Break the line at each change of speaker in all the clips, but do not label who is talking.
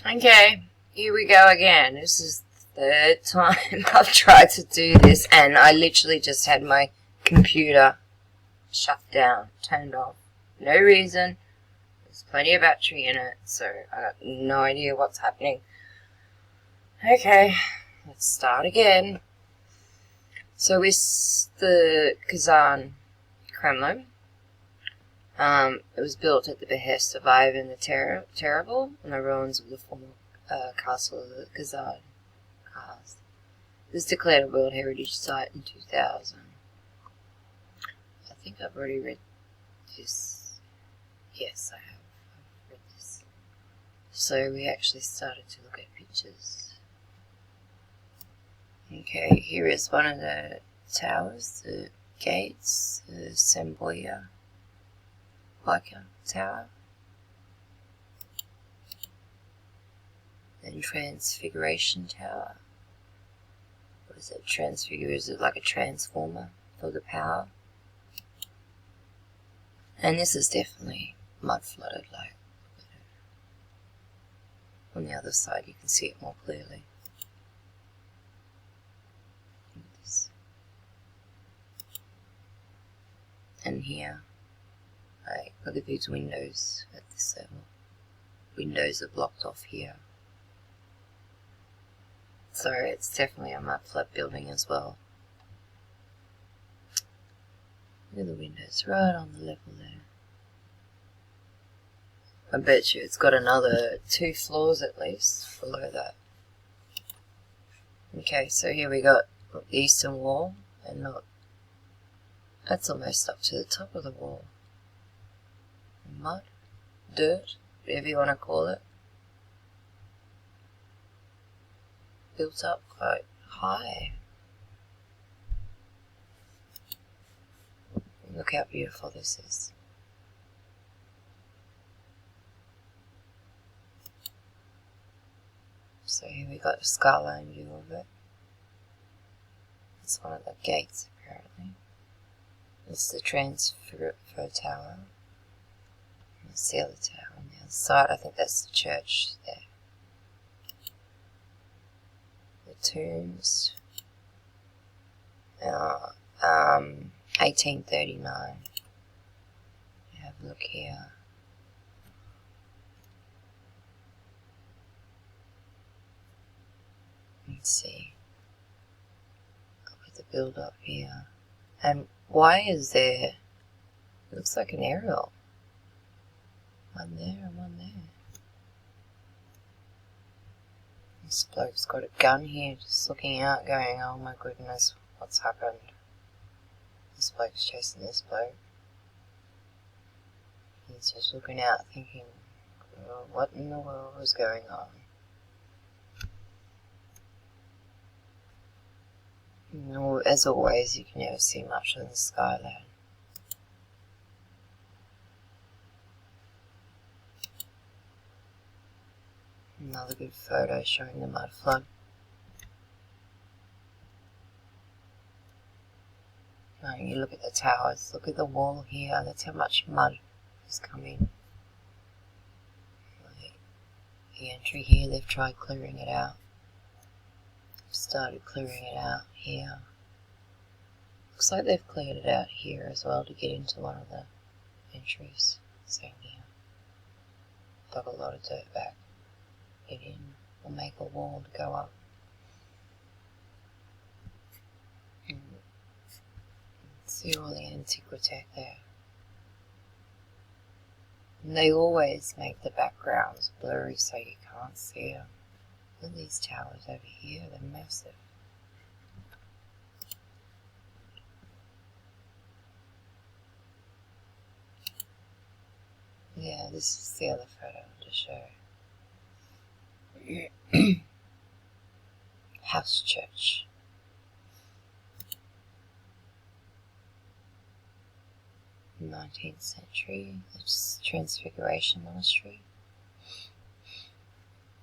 Okay, here we go again. This is the third time I've tried to do this, and I literally just had my computer shut down, turned off. No reason. There's plenty of battery in it, so I got no idea what's happening. Okay, let's start again. So it's the Kazan Kremlin. It was built at the behest of Ivan the Terrible on the ruins of the former castle of the Kazan Kaz. It was declared a World Heritage Site in 2000. I think I've already read this. Yes, I have. I've read this. So we actually started to look at pictures. Okay, here is one of the towers, the gates, the Semboya Biker Tower. Then Transfiguration Tower. What is it? Is it like a transformer for the power? And this is definitely mud flooded, like on the other side you can see it more clearly. And here, like, look at these windows at this level. Windows are blocked off here. So it's definitely a mud flood building as well. Look at the windows right on the level there. I bet you it's got another 2 floors at least below that. Okay, so here we got the eastern wall, and not, that's almost up to the top of the wall. Mud, dirt, whatever you want to call it. Built up quite high. Look how beautiful this is. So here we got a skyline view of it. It's one of the gates apparently. It's the transfer tower. That's the other tower on the other side. I think that's the church there. The tombs. 1839. Have a look here. Let's see. Look at the build up here. And why is there, it looks like an aerial. One there and one there. This bloke's got a gun here just looking out going, oh my goodness, what's happened? This bloke's chasing this bloke. He's just looking out thinking, oh, what in the world was going on? You know, as always, you can never see much of the skyline. Another good photo showing the mud flood. Now you look at the towers, look at the wall here, that's how much mud is coming. Like the entry here, they've tried clearing it out. Started clearing it out here. Looks like they've cleared it out here as well to get into one of the entries. Same here. Dug a lot of dirt back. Get in or make a wall to go up. See all the Antiquitech there. And they always make the backgrounds blurry so you can't see them. Look at these towers over here, they're massive. Yeah, this is the other photo to show. House Church. 19th century, it's Transfiguration Monastery.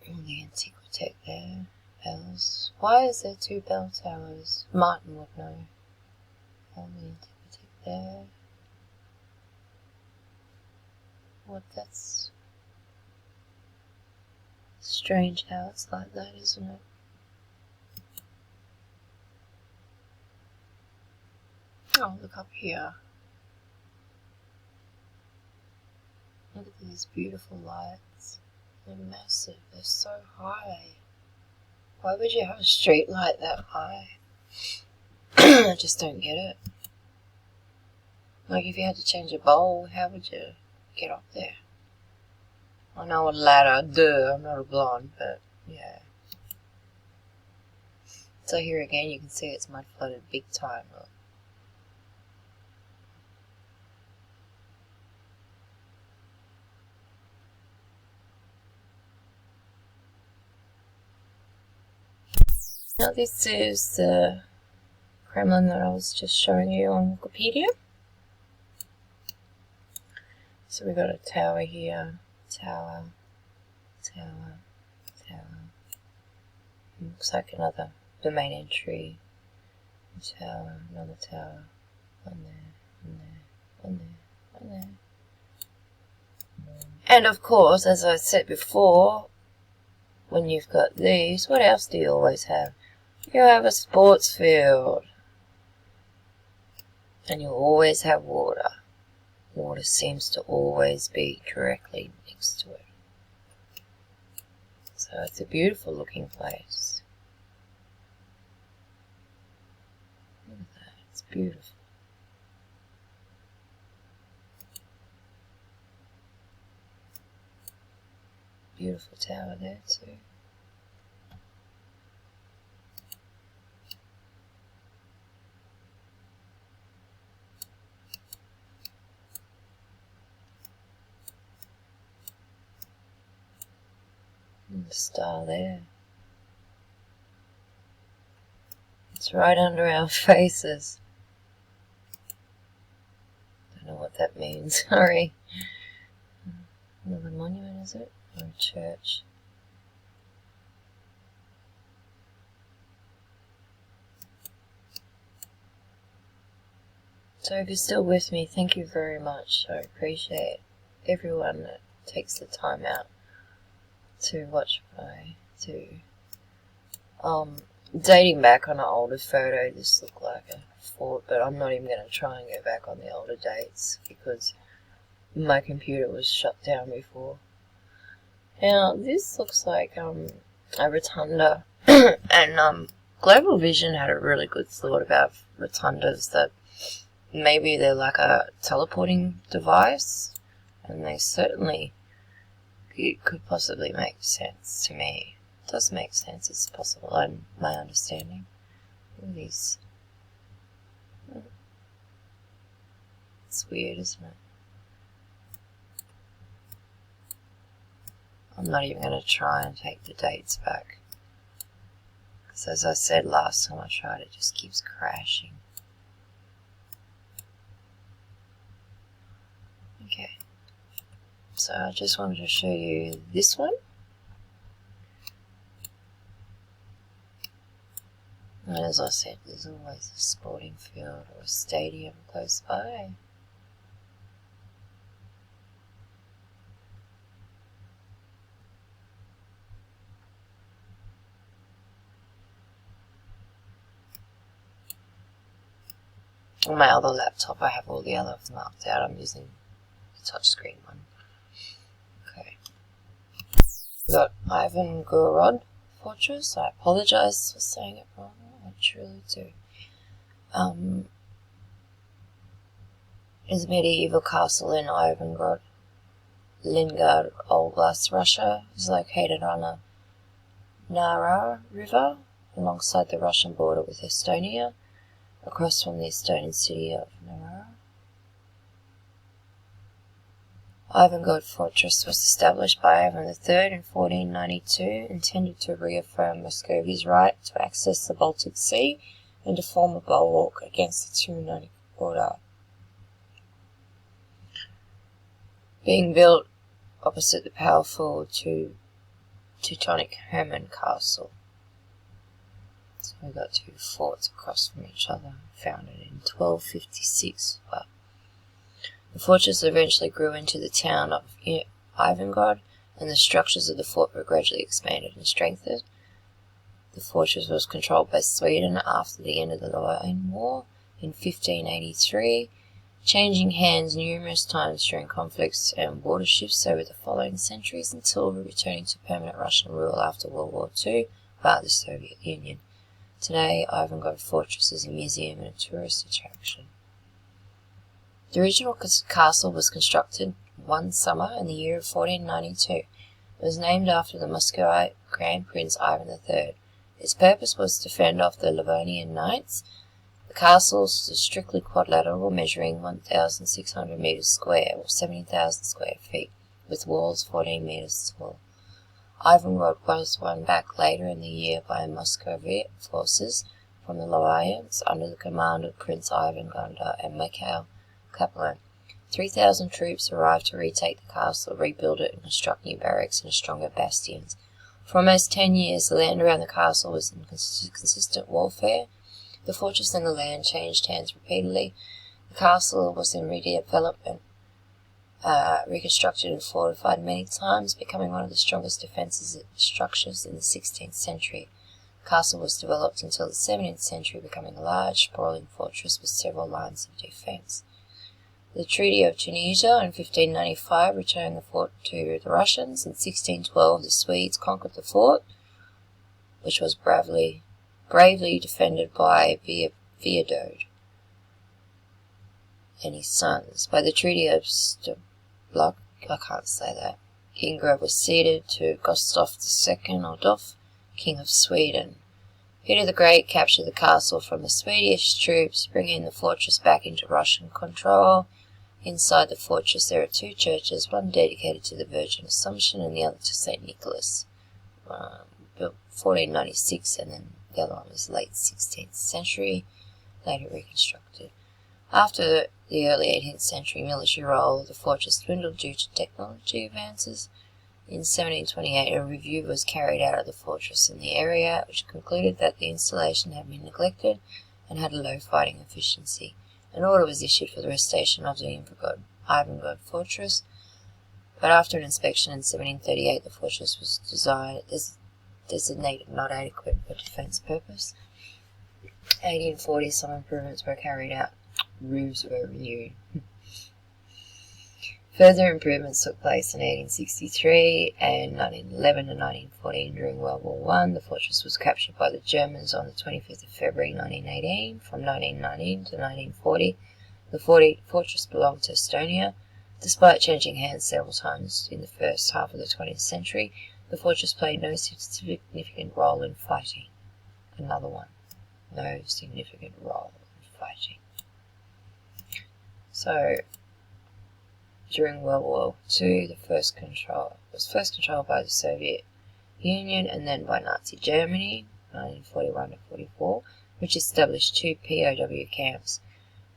All the Antiquitech there. Bells. Why is there 2 bell towers? Martin would know. All the Antiquitech there. What, that's Strange how it's like that, isn't it? Oh, look up here. Look at these beautiful lights. They're massive. They're so high. Why would you have a street light that high? I just don't get it. Like, if you had to change a bowl, how would you get up there? I know a ladder, duh, I'm not a blonde, but yeah. So here again, you can see it's mud flooded big time. Look. Now this is the Kremlin that I was just showing you on Wikipedia. So we've got a tower here, tower, tower, tower. Looks like another domain entry. Tower, another tower, one there, one there, one there, one there. And of course, as I said before, when you've got these, what else do you always have? You have a sports field. And you always have water. Water seems to always be directly next to it. So it's a beautiful looking place. Look at that, it's beautiful. Beautiful tower there too. And the star there. It's right under our faces. Don't know what that means, sorry. Another monument, is it? Or a church? So if you're still with me, thank you very much. I appreciate everyone that takes the time out to watch dating back on an older photo, this looked like a fort, but I'm not even going to try and go back on the older dates because my computer was shut down before. Now this looks like a rotunda, and Global Vision had a really good thought about rotundas, that maybe they're like a teleporting device, and they certainly it could possibly make sense to me. It does make sense, it's possible in my understanding. Look at these. It's weird, isn't it? I'm not even going to try and take the dates back, because as I said last time I tried, it just keeps crashing. Okay. So I just wanted to show you this one. And as I said, there's always a sporting field or a stadium close by. On my other laptop I have all the others marked out. I'm using the touchscreen one. Okay. We've got Ivangorod Fortress. I apologize for saying it wrong. I truly do. Is a medieval castle in Ivangorod, Leningrad Oblast, Russia. It's located on a Nara River alongside the Russian border with Estonia, across from the Estonian city of Nara. Ivangorod Fortress was established by Ivan III in 1492, intended to reaffirm Muscovy's right to access the Baltic Sea and to form a bulwark against the Teutonic Order. Being built opposite the powerful Teutonic Hermann Castle. So we got two forts across from each other, founded in 1256. The fortress eventually grew into the town of Ivangorod and the structures of the fort were gradually expanded and strengthened. The fortress was controlled by Sweden after the end of the Line War in 1583, changing hands numerous times during conflicts and border shifts over the following centuries until returning to permanent Russian rule after World War II by the Soviet Union. Today, Ivangard Fortress is a museum and a tourist attraction. The original castle was constructed one summer in the year of 1492. It was named after the Muscovite Grand Prince Ivan III. Its purpose was to fend off the Livonian Knights. The castle was strictly quadrilateral, measuring 1,600 metres square, or 70,000 square feet, with walls 14 metres tall. Ivangard was won back later in the year by Muscovite forces from the Lowlands under the command of Prince Ivan Gondar and Mikhail Kaplan. 3,000 troops arrived to retake the castle, rebuild it, and construct new barracks and stronger bastions. For almost 10 years, the land around the castle was in consistent warfare. The fortress and the land changed hands repeatedly. The castle was in redevelopment, reconstructed and fortified many times, becoming one of the strongest defences structures in the 16th century. The castle was developed until the 17th century, becoming a large, sprawling fortress with several lines of defence. The Treaty of Tunisia in 1595 returned the fort to the Russians. In 1612, the Swedes conquered the fort, which was bravely defended by Theodode and his sons. By the Treaty of Stublock, Ingrid was ceded to Gustav II Adolf, King of Sweden. Peter the Great captured the castle from the Swedish troops, bringing the fortress back into Russian control. Inside the fortress there are two churches, one dedicated to the Virgin Assumption and the other to St. Nicholas, built 1496, and then the other one was late 16th century, later reconstructed. After the early 18th century military role, the fortress dwindled due to technology advances. In 1728, a review was carried out of the fortress in the area, which concluded that the installation had been neglected and had a low fighting efficiency. An order was issued for the restoration of the Ivangard Fortress, but after an inspection in 1738, the fortress was designated not adequate for defence purpose. 1840, some improvements were carried out. Roofs were renewed. Further improvements took place in 1863 and 1911 to 1914 during World War I. The fortress was captured by the Germans on the 25th of February 1918. From 1919 to 1940, the fortress belonged to Estonia. Despite changing hands several times in the first half of the 20th century, the fortress played no significant role in fighting. Another one. No significant role in fighting. So, during World War II, the was first controlled by the Soviet Union and then by Nazi Germany, 1941 to 44, which established two POW camps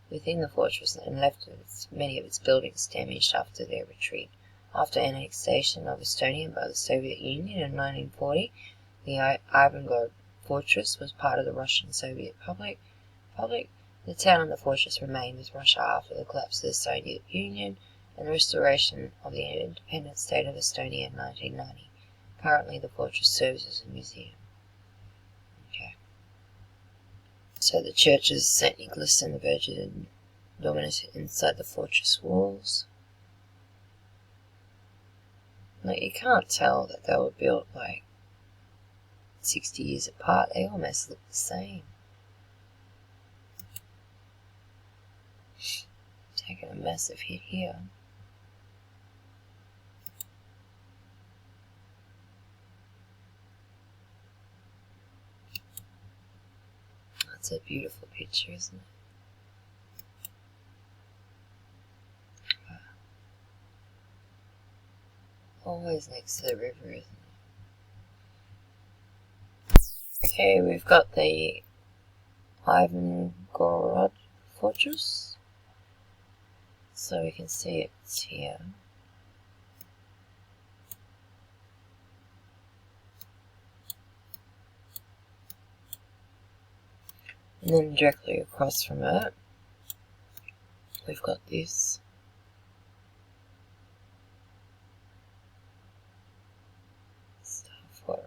within the fortress and left many of its buildings damaged after their retreat. After annexation of Estonia by the Soviet Union in 1940, the Ivangard Fortress was part of the Russian Soviet Republic. The town and the fortress remained with Russia after the collapse of the Soviet Union and the restoration of the independent state of Estonia in 1990. Currently, the fortress serves as a museum. Okay. So the churches, St. Nicholas and the Virgin dominate inside the fortress walls. Like, you can't tell that they were built like 60 years apart. They almost look the same. Taking a massive hit here. That's a beautiful picture, isn't it? Wow. Always next to the river, isn't it? Okay, we've got the Ivangorod Fortress. So we can see it's here. And then directly across from it, we've got this.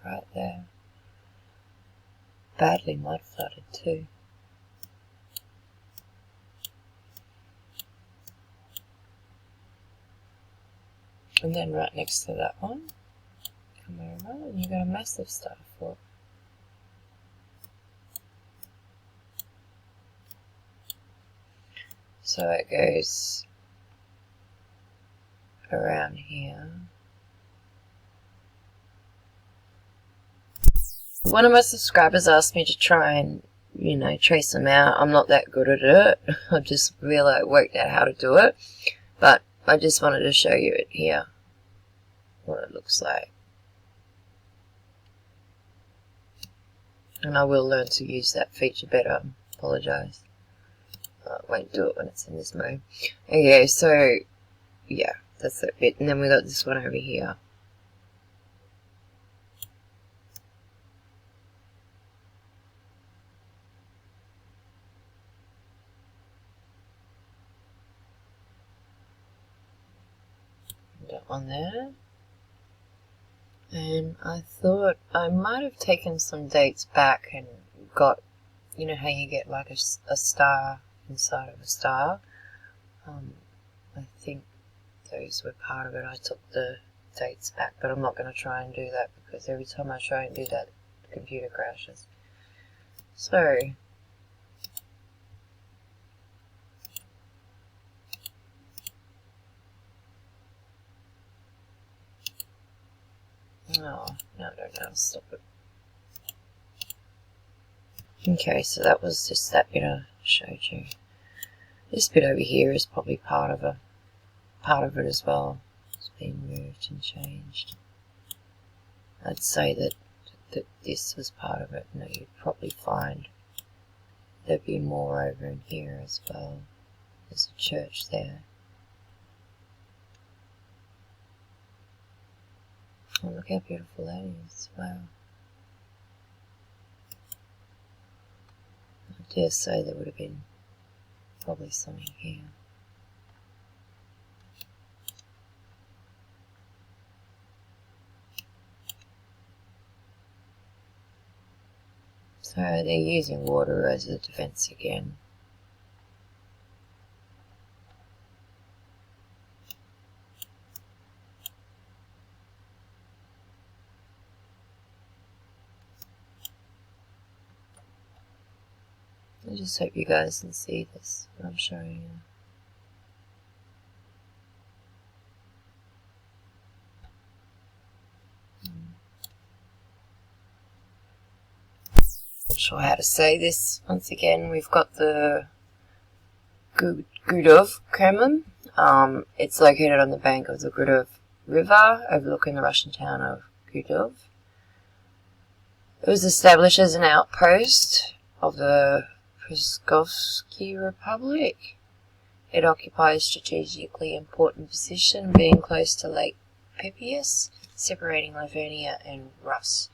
right there. Badly mud flooded too. And then right next to that one, come over and you've got a massive star fort. So it goes around here. One of my subscribers asked me to try and, trace them out. I'm not that good at it. I just really worked out how to do it. But I just wanted to show you it here, what it looks like. And I will learn to use that feature better. Apologise. I won't do it when it's in this mode. Okay, so yeah, that's that bit. And then we got this one over here. That one there. And I thought I might have taken some dates back and got, you know how you get like a star inside of a star. I think those were part of it. I took the dates back, but I'm not going to try and do that because every time I try and do that, the computer crashes. So, no, stop it. Okay, so that was just that bit I showed you. This bit over here is probably part of it as well. It's been moved and changed. I'd say that this was part of it. No, you'd probably find there'd be more over in here as well. There's a church there. Oh, look how beautiful that is. Wow. I dare say there would have been probably something here. So they're using water as a defense again. I just hope you guys can see this, what I'm showing you. Not sure how to say this. Once again, we've got the Gudov Kremlin. It's located on the bank of the Gudov River, overlooking the Russian town of Gudov. It was established as an outpost of the Pskovsky Republic. It occupies a strategically important position, being close to Lake Pepias, separating Livonia and Rus.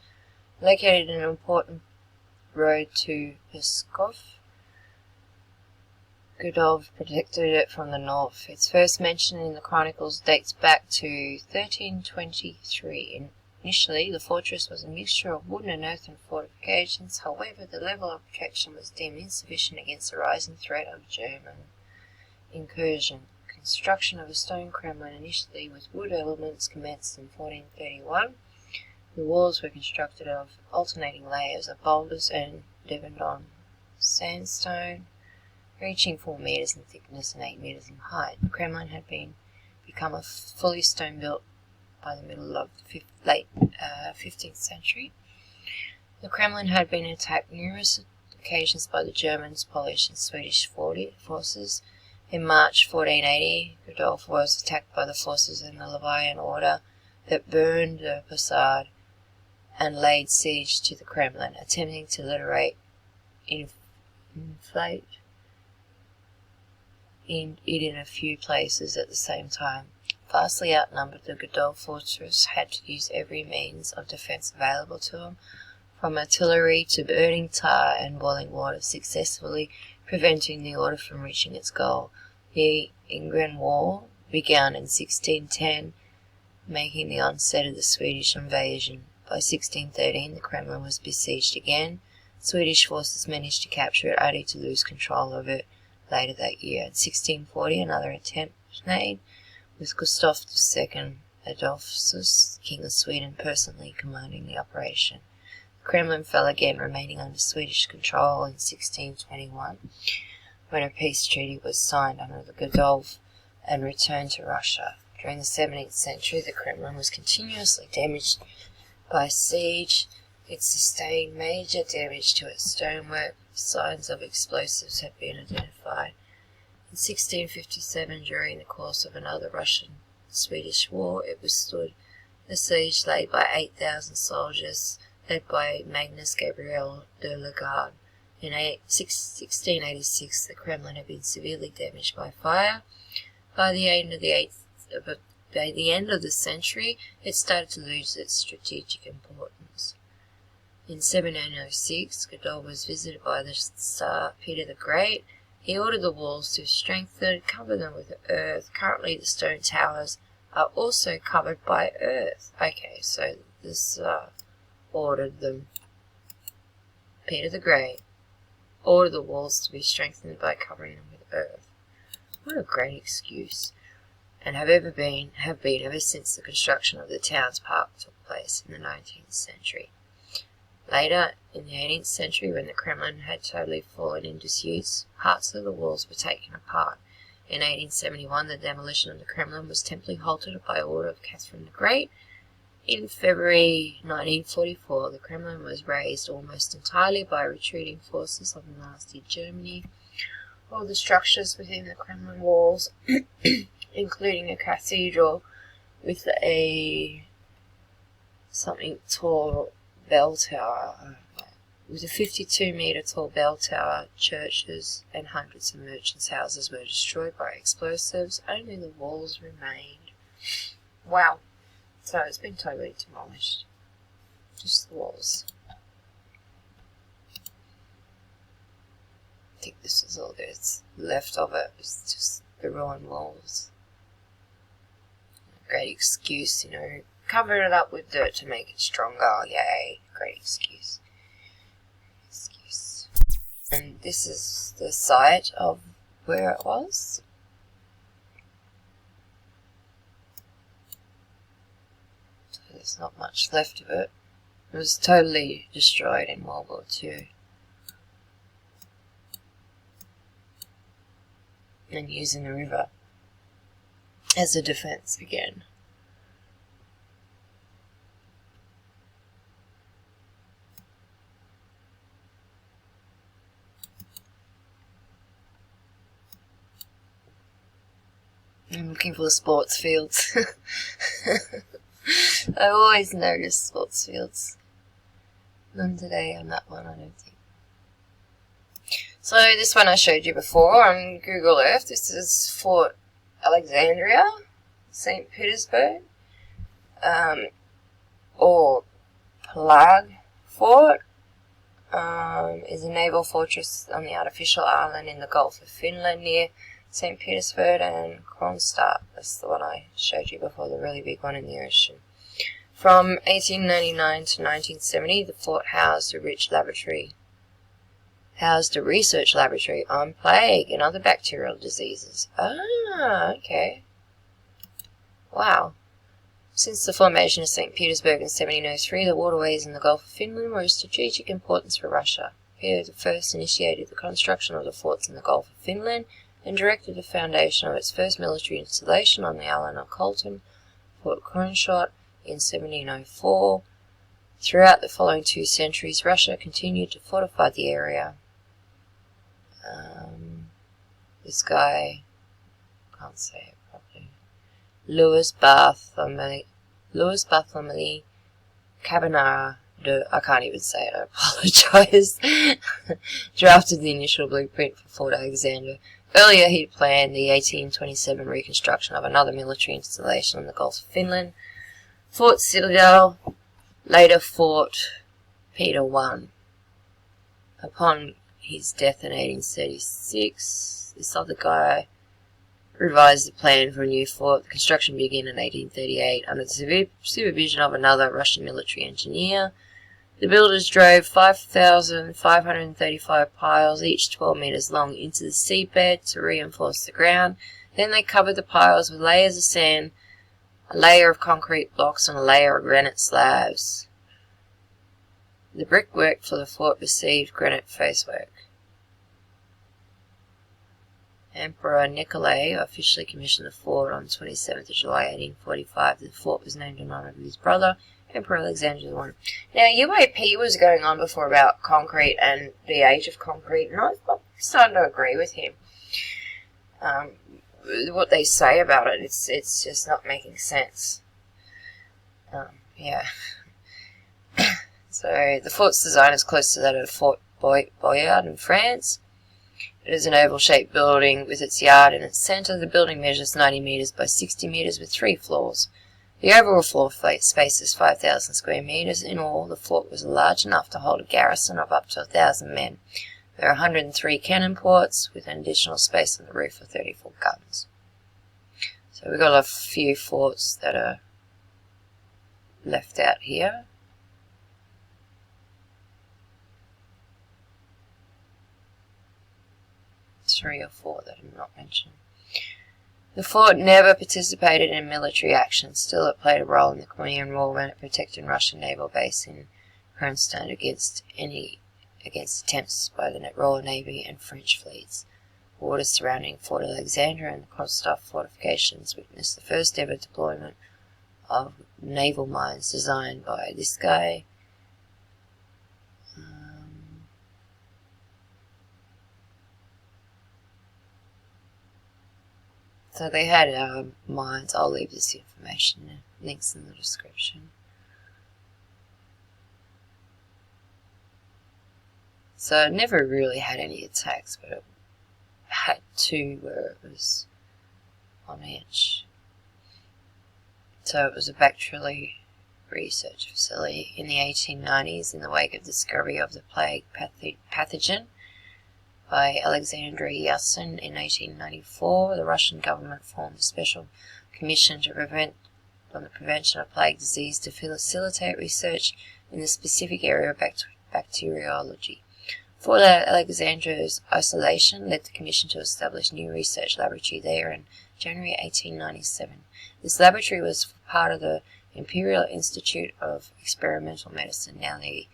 Located in an important road to Pskov, Gudov protected it from the north. Its first mention in the chronicles dates back to 1323. Initially, the fortress was a mixture of wooden and earthen fortifications. However, the level of protection was deemed insufficient against the rising threat of German incursion. Construction of a stone Kremlin, initially with wood elements, commenced in 1431. The walls were constructed of alternating layers of boulders and Devon sandstone, reaching 4 meters in thickness and 8 meters in height. The Kremlin had become a fully stone-built by the middle of the late 15th century. The Kremlin had been attacked numerous occasions by the Germans, Polish and Swedish forces. In March 1480, Gudov was attacked by the forces in the Latvian Order that burned the facade and laid siege to the Kremlin, attempting to literate inflate it in a few places at the same time. Vastly outnumbered, the Gudov fortress had to use every means of defense available to them, from artillery to burning tar and boiling water, successfully preventing the order from reaching its goal. The Ingrian War began in 1610, making the onset of the Swedish invasion. By 1613, the Kremlin was besieged again. Swedish forces managed to capture it, only to lose control of it later that year. In 1640, another attempt was made, with Gustav II Adolphus, King of Sweden, personally commanding the operation. The Kremlin fell again, remaining under Swedish control in 1621, when a peace treaty was signed under the Godolph and returned to Russia. During the 17th century, the Kremlin was continuously damaged by siege. It sustained major damage to its stonework. Signs of explosives have been identified. In 1657, during the course of another Russian-Swedish war, it withstood a siege laid by 8,000 soldiers, led by Magnus Gabriel de la Garde. In 1686, the Kremlin had been severely damaged by fire. By the end of the century, it started to lose its strategic importance. In 1706, Godolph was visited by the Tsar Peter the Great. He ordered the walls to be strengthened, cover them with earth. Currently, the stone towers are also covered by earth. Okay, so the Tsar ordered them. Peter the Great ordered the walls to be strengthened by covering them with earth. What a great excuse. And have been ever since the construction of the town's park took place in the 19th century. Later, in the 18th century, when the Kremlin had totally fallen into disuse, parts of the walls were taken apart. In 1871, the demolition of the Kremlin was temporarily halted by order of Catherine the Great. In February 1944, the Kremlin was razed almost entirely by retreating forces of Nazi Germany. All the structures within the Kremlin walls, including a cathedral with a tall bell tower, with a 52-meter tall bell tower, churches and hundreds of merchants' houses were destroyed by explosives. Only the walls remained. Wow. So it's been totally demolished. Just the walls. I think this is all that's left of it. It's just the ruined walls. Great excuse, cover it up with dirt to make it stronger. Yay, great excuse. And this is the site of where it was. So there's not much left of it. It was totally destroyed in World War II. And using the river as a defense again. I'm looking for the sports fields. I always notice sports fields. None today on that one, I don't think. So this one I showed you before on Google Earth. This is Fort Alexandria, St. Petersburg, or Prague Fort. Is a naval fortress on the artificial island in the Gulf of Finland near St. Petersburg, and Kronstadt. That's the one I showed you before, the really big one in the ocean. From 1899 to 1970, the fort housed a research laboratory on plague and other bacterial diseases. Ah, okay. Wow. Since the formation of St. Petersburg in 1703, the waterways in the Gulf of Finland were of strategic importance for Russia. Peter first initiated the construction of the forts in the Gulf of Finland and directed the foundation of its first military installation on the island of Kolten, Fort Kronstadt, in 1704. Throughout the following 2 centuries, Russia continued to fortify the area. This guy, can't say it properly, Louis Bartholomew Carbonara I can't even say it, I apologize, drafted the initial blueprint for Fort Alexander. Earlier, he'd planned the 1827 reconstruction of another military installation in the Gulf of Finland, Fort Citadel, later Fort Peter I. Upon his death in 1836, this other guy, revised the plan for a new fort. The construction began in 1838 under the supervision of another Russian military engineer. The builders drove 5,535 piles, each 12 meters long, into the seabed to reinforce the ground. Then they covered the piles with layers of sand, a layer of concrete blocks, and a layer of granite slabs. The brickwork for the fort received granite facework. Emperor Nikolai officially commissioned the fort on 27th of July 1845. The fort was named in honor of his brother, Emperor Alexander I. Now, UAP was going on before about concrete and the age of concrete, and I'm starting to agree with him. What they say about it, it's just not making sense. Yeah. So, the fort's design is close to that of Fort Boyard in France. It is an oval-shaped building with its yard in its centre. The building measures 90 metres by 60 metres with 3 floors. The overall floor space is 5,000 square metres. In all, the fort was large enough to hold a garrison of up to 1,000 men. There are 103 cannon ports with an additional space on the roof of 34 guns. So we've got a few forts that are left out here. Three or four that are not mentioned. The fort never participated in military action. Still, it played a role in the Crimean War when it protected Russian naval base in Kronstadt against attempts by the Royal Navy and French fleets. Waters surrounding Fort Alexandra and the Kronstadt fortifications witnessed the first ever deployment of naval mines designed by this guy. So they had mines. I'll leave this information, links in the description. So it never really had any attacks, but it had two where it was on edge. So it was a bacterial research facility. In the 1890s, in the wake of the discovery of the plague pathogen by Alexander Yasin in 1894, the Russian government formed a special commission to prevent on the prevention of plague disease to facilitate research in the specific area of bacteriology. Fort Alexandra's isolation led the commission to establish a new research laboratory there in January 1897. This laboratory was part of the Imperial Institute of Experimental Medicine, now the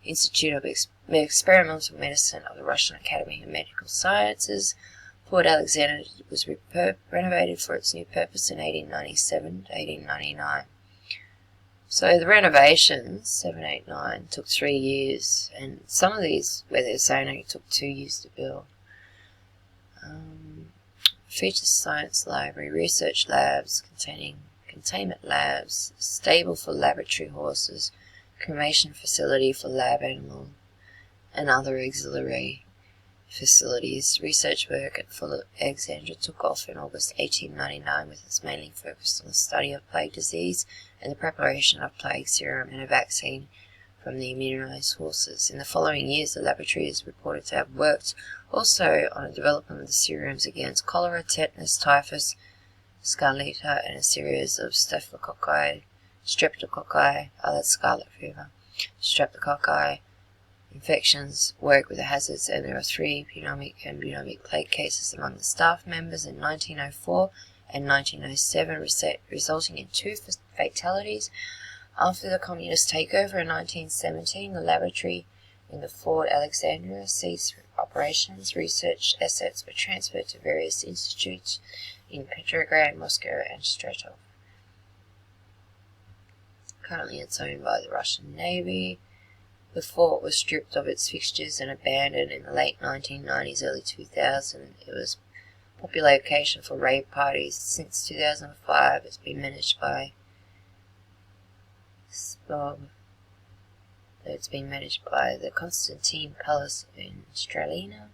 Institute of Experimental Medicine of the Russian Academy of Medical Sciences. Fort Alexandra was renovated for its new purpose in 1897 to 1899. So the renovations, 789, took 3 years, and some of these, where they're saying it took 2 years to build. Features science library, research labs containing containment labs, stable for laboratory horses, cremation facility for lab animals, and other auxiliary facilities. Research work at Fort Alexandra took off in August 1899 with its mainly focused on the study of plague disease and the preparation of plague serum and a vaccine from the immunized horses. In the following years, the laboratory is reported to have worked also on the development of the serums against cholera, tetanus, typhus, scarlata, and a series of staphylococci, streptococci, scarlet fever, streptococci infections, work with the hazards, and there are 3 pneumonic and bubonic plague cases among the staff members in 1904 and 1907, resulting in 2 fatalities. After the communist takeover in 1917, the laboratory in the Fort Alexandra ceased operations. Research assets were transferred to various institutes in Petrograd, Moscow, and Stratov. Currently it's owned by the Russian Navy. The fort was stripped of its fixtures and abandoned in the late 1990s, early 2000. It was a popular location for rave parties. Since 2005, it's been managed by the Constantine Palace in Strelina.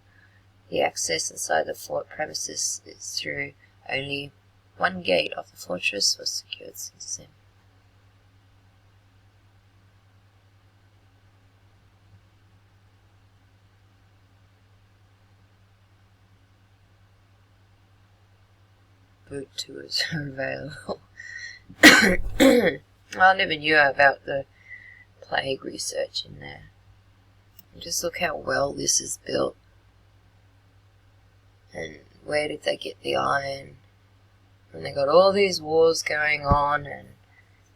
The access inside the fort premises is through only one gate of the fortress was secured since then. boat tours are available. I never knew about the plague research in there. Just look how well this is built. And where did they get the iron? And they got all these wars going on and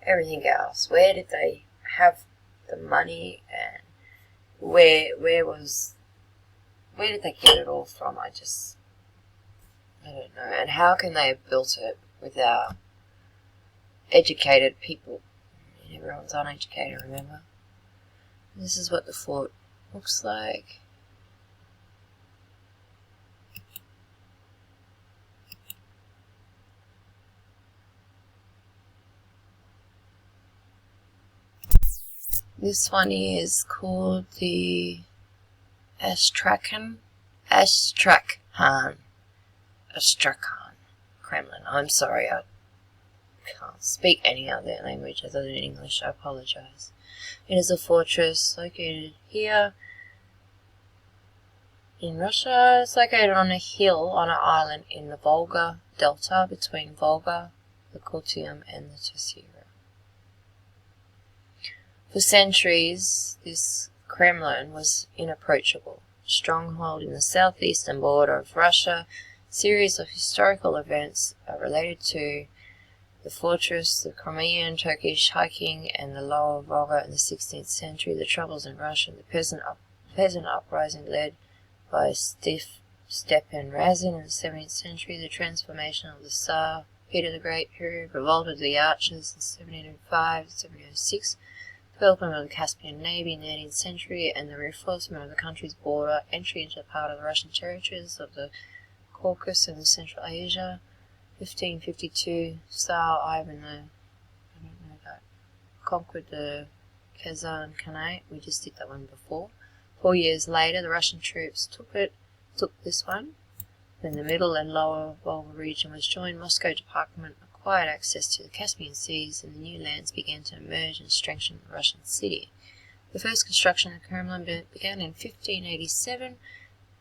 everything else. Where did they have the money, and where did they get it all from? I don't know. And how can they have built it without educated people? I mean, everyone's uneducated, remember? This is what the fort looks like. This one is called the Astrakhan Kremlin. I'm sorry, I can't speak any other language other than English. I apologize. It is a fortress located here in Russia. It's located on a hill on an island in the Volga Delta between Volga, the Kotium, and the Tercera. For centuries, this Kremlin was inapproachable. Stronghold in the southeastern border of Russia. Series of historical events are related to the fortress, the Crimean Turkish hiking, and the Lower Volga in the 16th century. The troubles in Russia, the peasant uprising led by Stepan Razin in the 17th century. The transformation of the Tsar Peter the Great period, revolt of the archers in 1705 1706. Development of the Caspian Navy in the 18th century, and the reinforcement of the country's border, entry into part of the Russian territories of the Caucasus and Central Asia. 1552, Tsar Ivan conquered the Kazan Khanate. We just did that one before. 4 years later, the Russian troops took this one. Then the middle and lower Volga region was joined. Moscow Department acquired access to the Caspian Seas, and the new lands began to emerge and strengthen the Russian city. The first construction of the Kremlin began in 1587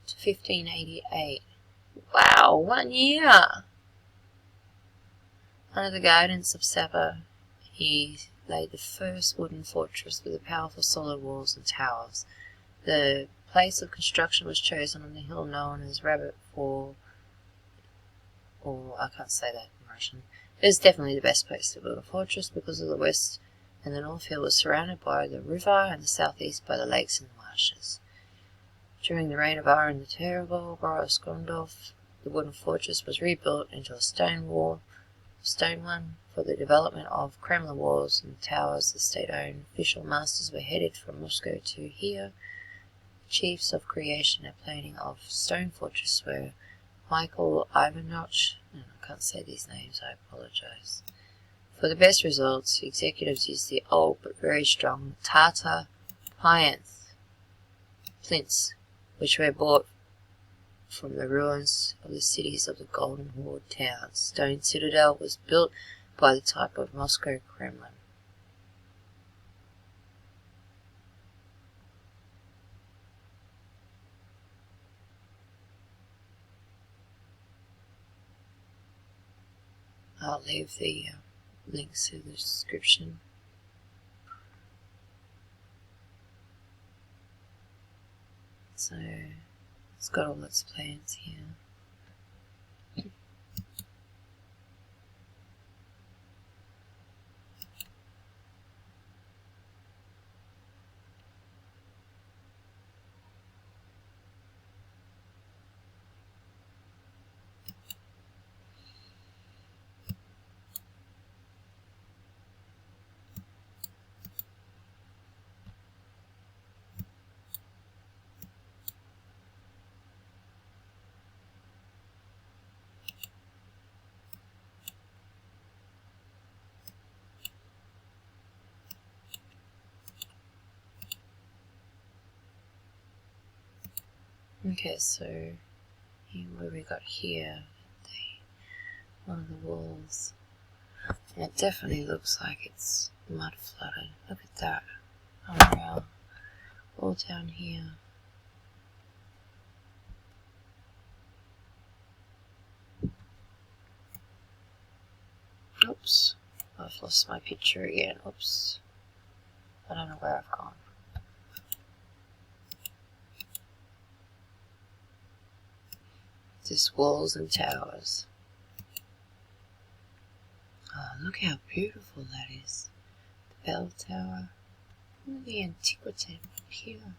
to 1588. Wow, 1 year! Under the guidance of Sapor, he laid the first wooden fortress with powerful solid walls and towers. The place of construction was chosen on the hill known as Rabbit Fall, or I can't say that in Russian. It is definitely the best place to build a fortress because of the west and the north hill was surrounded by the river and the southeast by the lakes and the marshes. During the reign of Ivan the Terrible, Boris Godunov, the wooden fortress was rebuilt into a stone one for the development of Kremlin walls and towers. The state-owned official masters were headed from Moscow to here. Chiefs of creation and planning of stone fortress were Michael Ivanovich, and I can't say these names, I apologize. For the best results, executives used the old but very strong Tatar plinths, which were bought from the ruins of the cities of the Golden Horde towns. Stone citadel was built by the type of Moscow Kremlin. I'll leave the links in the description. So it's got all its plans here. Okay, so what we got here, one of the walls, and it definitely looks like it's mud flooded. Look at that. Unreal. All down here. Oops, I've lost my picture again. Oops, I don't know where I've gone. Just walls and towers. Oh, look how beautiful that is. The bell tower. The antiquity here.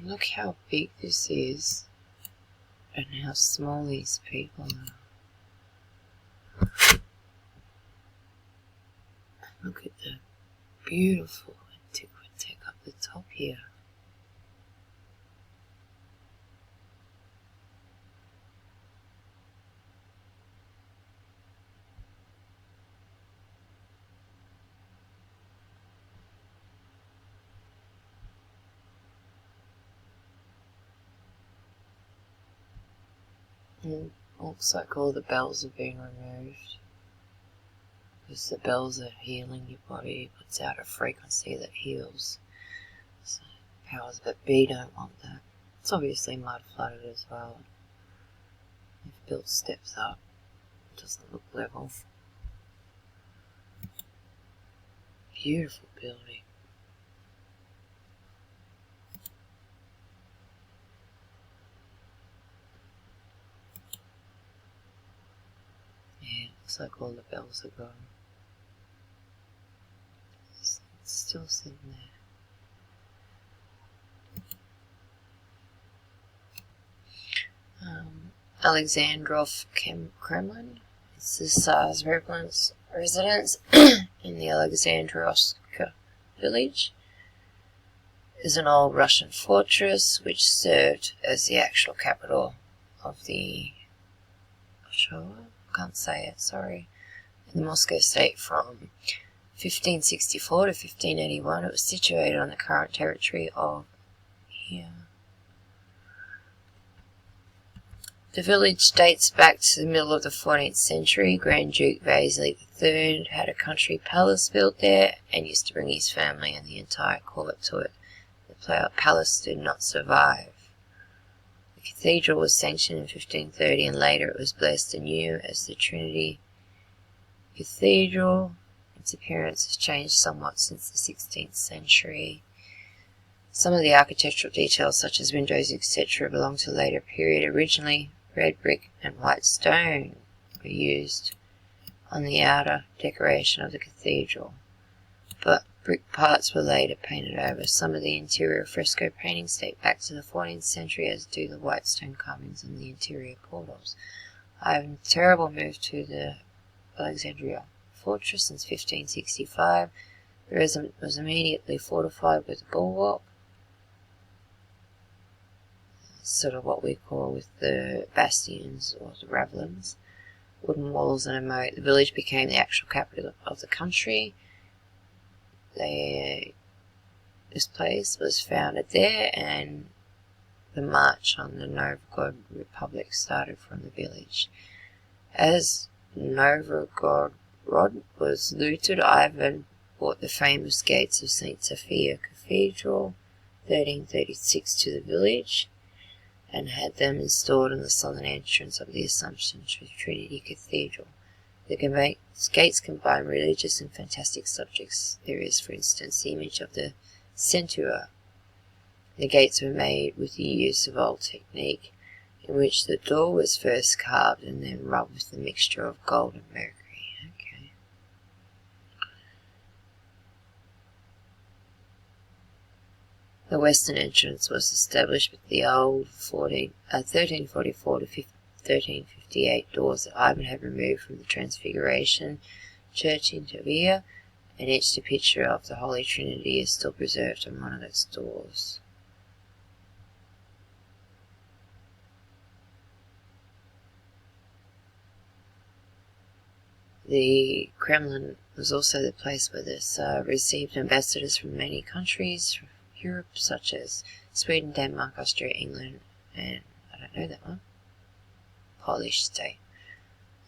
Look how big this is and how small these people are. Look at the beautiful antiquity up the top here. And looks like all the bells have been removed because the bells are healing your body. It puts out a frequency that heals. So powers but B don't want that. It's obviously mud flooded as well. They've built steps up. It doesn't look level. Beautiful building. Yeah, looks like all the bells are gone. It's still sitting there. Alexandrov Kremlin. It's the Tsar's residence in the Alexandrovska village. Is an old Russian fortress which served as the actual capital of the in the Moscow state from 1564 to 1581. It was situated on the current territory of here. The village dates back to the middle of the 14th century. Grand Duke Vasily III had a country palace built there and used to bring his family and the entire court to it. The palace did not survive. The cathedral was sanctioned in 1530 and later it was blessed anew as the Trinity Cathedral. Its appearance has changed somewhat since the 16th century. Some of the architectural details such as windows etc. belong to a later period. Originally red brick and white stone were used on the outer decoration of the cathedral, but brick parts were later painted over. Some of the interior fresco paintings date back to the 14th century, as do the white stone carvings on the interior portals. I have a terrible move to the Alexandria fortress since 1565. The residence was immediately fortified with a bulwark, sort of what we call with the bastions or the ravelins, wooden walls and a moat. The village became the actual capital of the country. This place was founded there, and the march on the Novgorod Republic started from the village. As Novgorod was looted, Ivan brought the famous gates of St. Sophia Cathedral, 1336, to the village, and had them installed in the southern entrance of the Assumption Trinity Cathedral. The gates combine religious and fantastic subjects. There is, for instance, the image of the centaur. The gates were made with the use of old technique, in which the door was first carved and then rubbed with a mixture of gold and mercury. Okay. The western entrance was established with the old 1344 to 1358 doors that Ivan had removed from the Transfiguration Church in Tver, and etched a picture of the Holy Trinity is still preserved on one of its doors. The Kremlin was also the place where the Tsar received ambassadors from many countries from Europe, such as Sweden, Denmark, Austria, England, and I don't know that one, Polish state.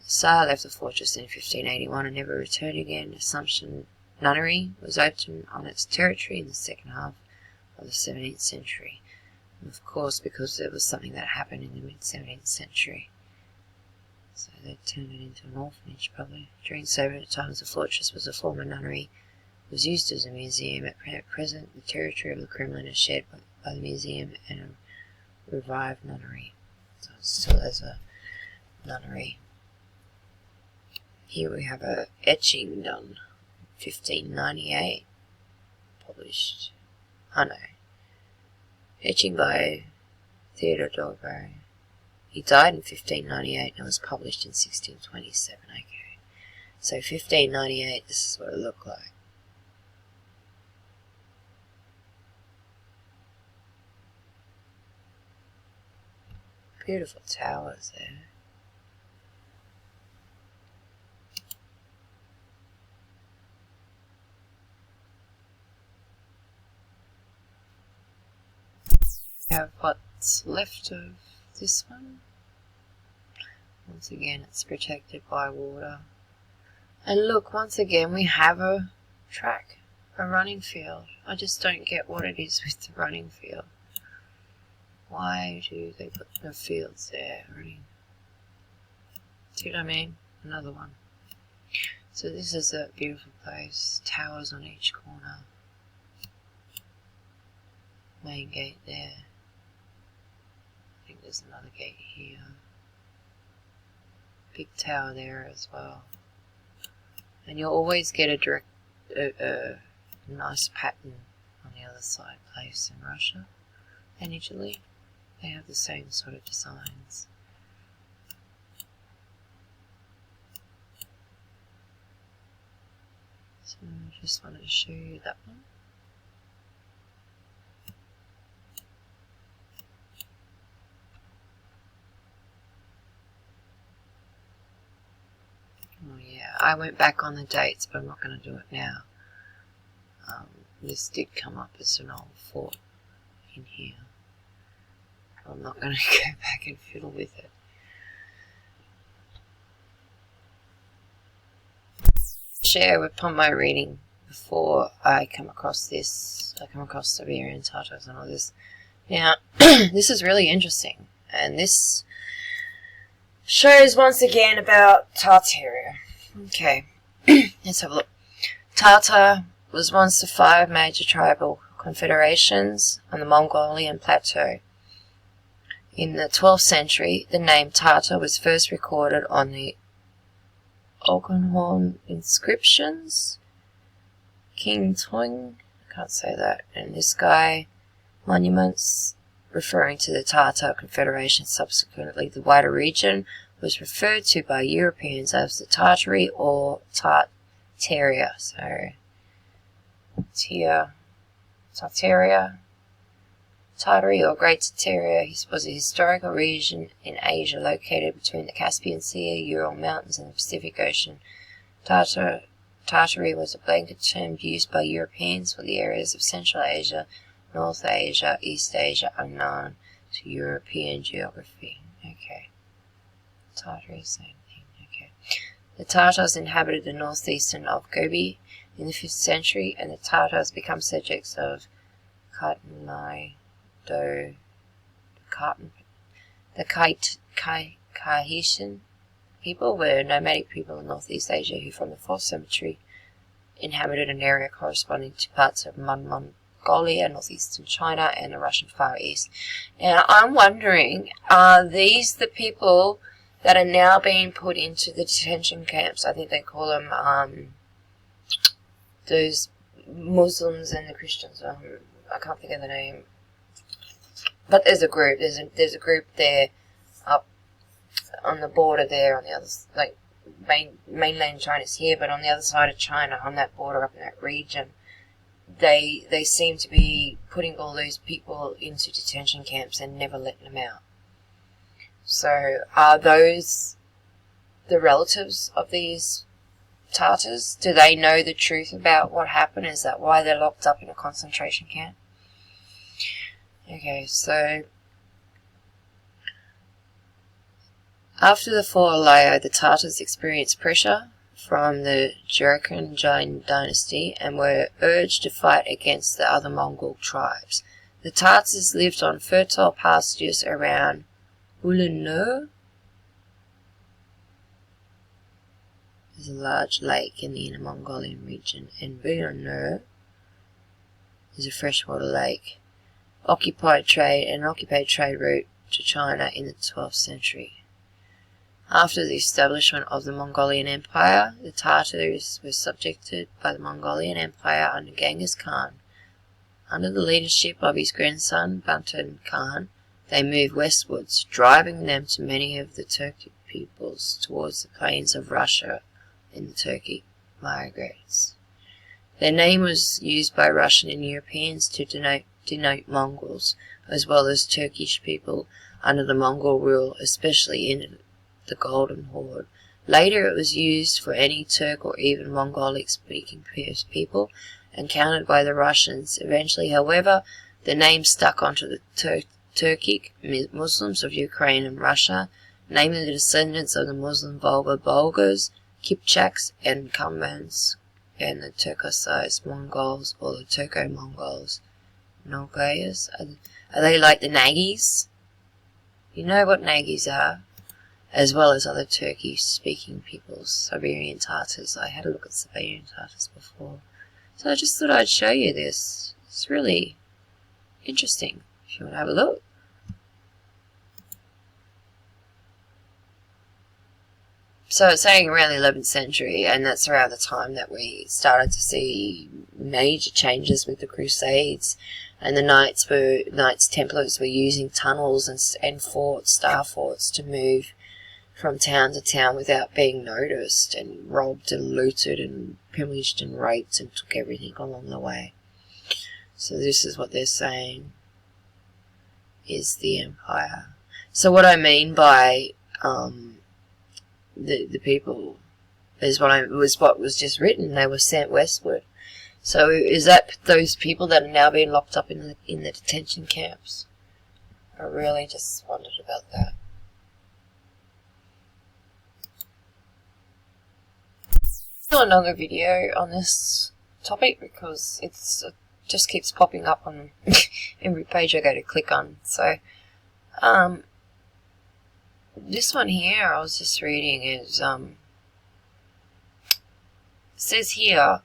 The Tsar left the fortress in 1581 and never returned again. Assumption Nunnery was opened on its territory in the second half of the 17th century, and of course because there was something that happened in the mid-17th century. So they turned it into an orphanage probably. During Soviet times the fortress was a former nunnery. It was used as a museum. At present the territory of the Kremlin is shared by the museum and a revived nunnery. So it still has a nunnery. Here we have a etching done, 1598, published. Oh no, etching by Theodore Dolbery. He died in 1598 and was published in 1627. Okay, so 1598. This is what it looked like. Beautiful towers there. We have what's left of this one. Once again it's protected by water. And look, once again we have a track, a running field. I just don't get what it is with the running field. Why do they put the fields there running? See what I mean? Another one. So this is a beautiful place. Towers on each corner. Main gate there. I think there's another gate here. Big tower there as well. And you'll always get a nice pattern on the other side place in Russia and Italy. They have the same sort of designs. So I just wanted to show you that one. Oh yeah, I went back on the dates, but I'm not going to do it now. This did come up as an old fort in here. I'm not going to go back and fiddle with it. Share upon my reading before I come across this. I come across Siberian Tatars and all this. Now, this is really interesting, and this shows once again about Tartaria. Okay, let's have a look. Tatar was once the 5 major tribal confederations on the Mongolian plateau. In the 12th century, the name Tatar was first recorded on the Oghonhorn inscriptions. King Twing, I can't say that, and this guy, monuments referring to the Tatar Confederation. Subsequently, the wider region was referred to by Europeans as the Tartary or Tartaria. So, Tartaria, Tartary or Great Tartaria was a historical region in Asia located between the Caspian Sea, Ural Mountains, and the Pacific Ocean. Tartary was a blanket term used by Europeans for the areas of Central Asia, North Asia, East Asia, unknown to European geography. Okay. Tartary, same thing. Okay. The Tatars inhabited the northeastern of Gobi in the 5th century, and the Tatars become subjects of Khatanai Do. The Khaitian people were nomadic people in Northeast Asia who, from the 4th century, inhabited an area corresponding to parts of Mongolia, northeastern China, and the Russian Far East. Now, I'm wondering, are these the people that are now being put into the detention camps? I think they call them those Muslims and the Christians. I can't think of the name. But there's a group. There's a group there up on the border there on the other, like mainland China's here, but on the other side of China, on that border up in that region, they seem to be putting all those people into detention camps and never letting them out. So are those the relatives of these Tatars? Do they know the truth about what happened? Is that why they're locked up in a concentration camp? Okay, so after the fall of Leo, the Tatars experienced pressure from the Jurchen dynasty and were urged to fight against the other Mongol tribes. The Tatars lived on fertile pastures around Ulanur, is a large lake in the Inner Mongolian region, and Buyunar is a freshwater lake. Occupied trade route to China in the 12th century. After the establishment of the Mongolian Empire, the Tatars were subjected by the Mongolian Empire under Genghis Khan. Under the leadership of his grandson Batuhan Khan, they moved westwards, driving them to many of the Turkic peoples towards the plains of Russia and the Turkic migrants. Their name was used by Russian and Europeans to denote Mongols, as well as Turkish people under the Mongol rule, especially in the Golden Horde. Later it was used for any Turk or even Mongolic-speaking people encountered by the Russians. Eventually, however, the name stuck onto the Turkic Muslims of Ukraine and Russia, namely the descendants of the Muslim Bulgars, Kipchaks, and Kumans, and the Turkicized Mongols, or the Turco-Mongols. Nogayas? Are they like the Nagis? You know what Nagis are? As well as other Turkish-speaking peoples, Siberian Tatars. I had a look at Siberian Tatars before. So I just thought I'd show you this. It's really interesting, if you want to have a look. So it's saying around the 11th century, and that's around the time that we started to see major changes with the Crusades, and the Knights Templars were using tunnels and forts, star forts, to move from town to town without being noticed, and robbed and looted and pillaged and raped and took everything along the way. So this is what they're saying is the empire. So what I mean by the people is what was just written. They were sent westward. So is that those people that are now being locked up in the detention camps? I really just wondered about that. Do another video on this topic because it just keeps popping up on every page I go to click on. So this one here I was just reading is it says here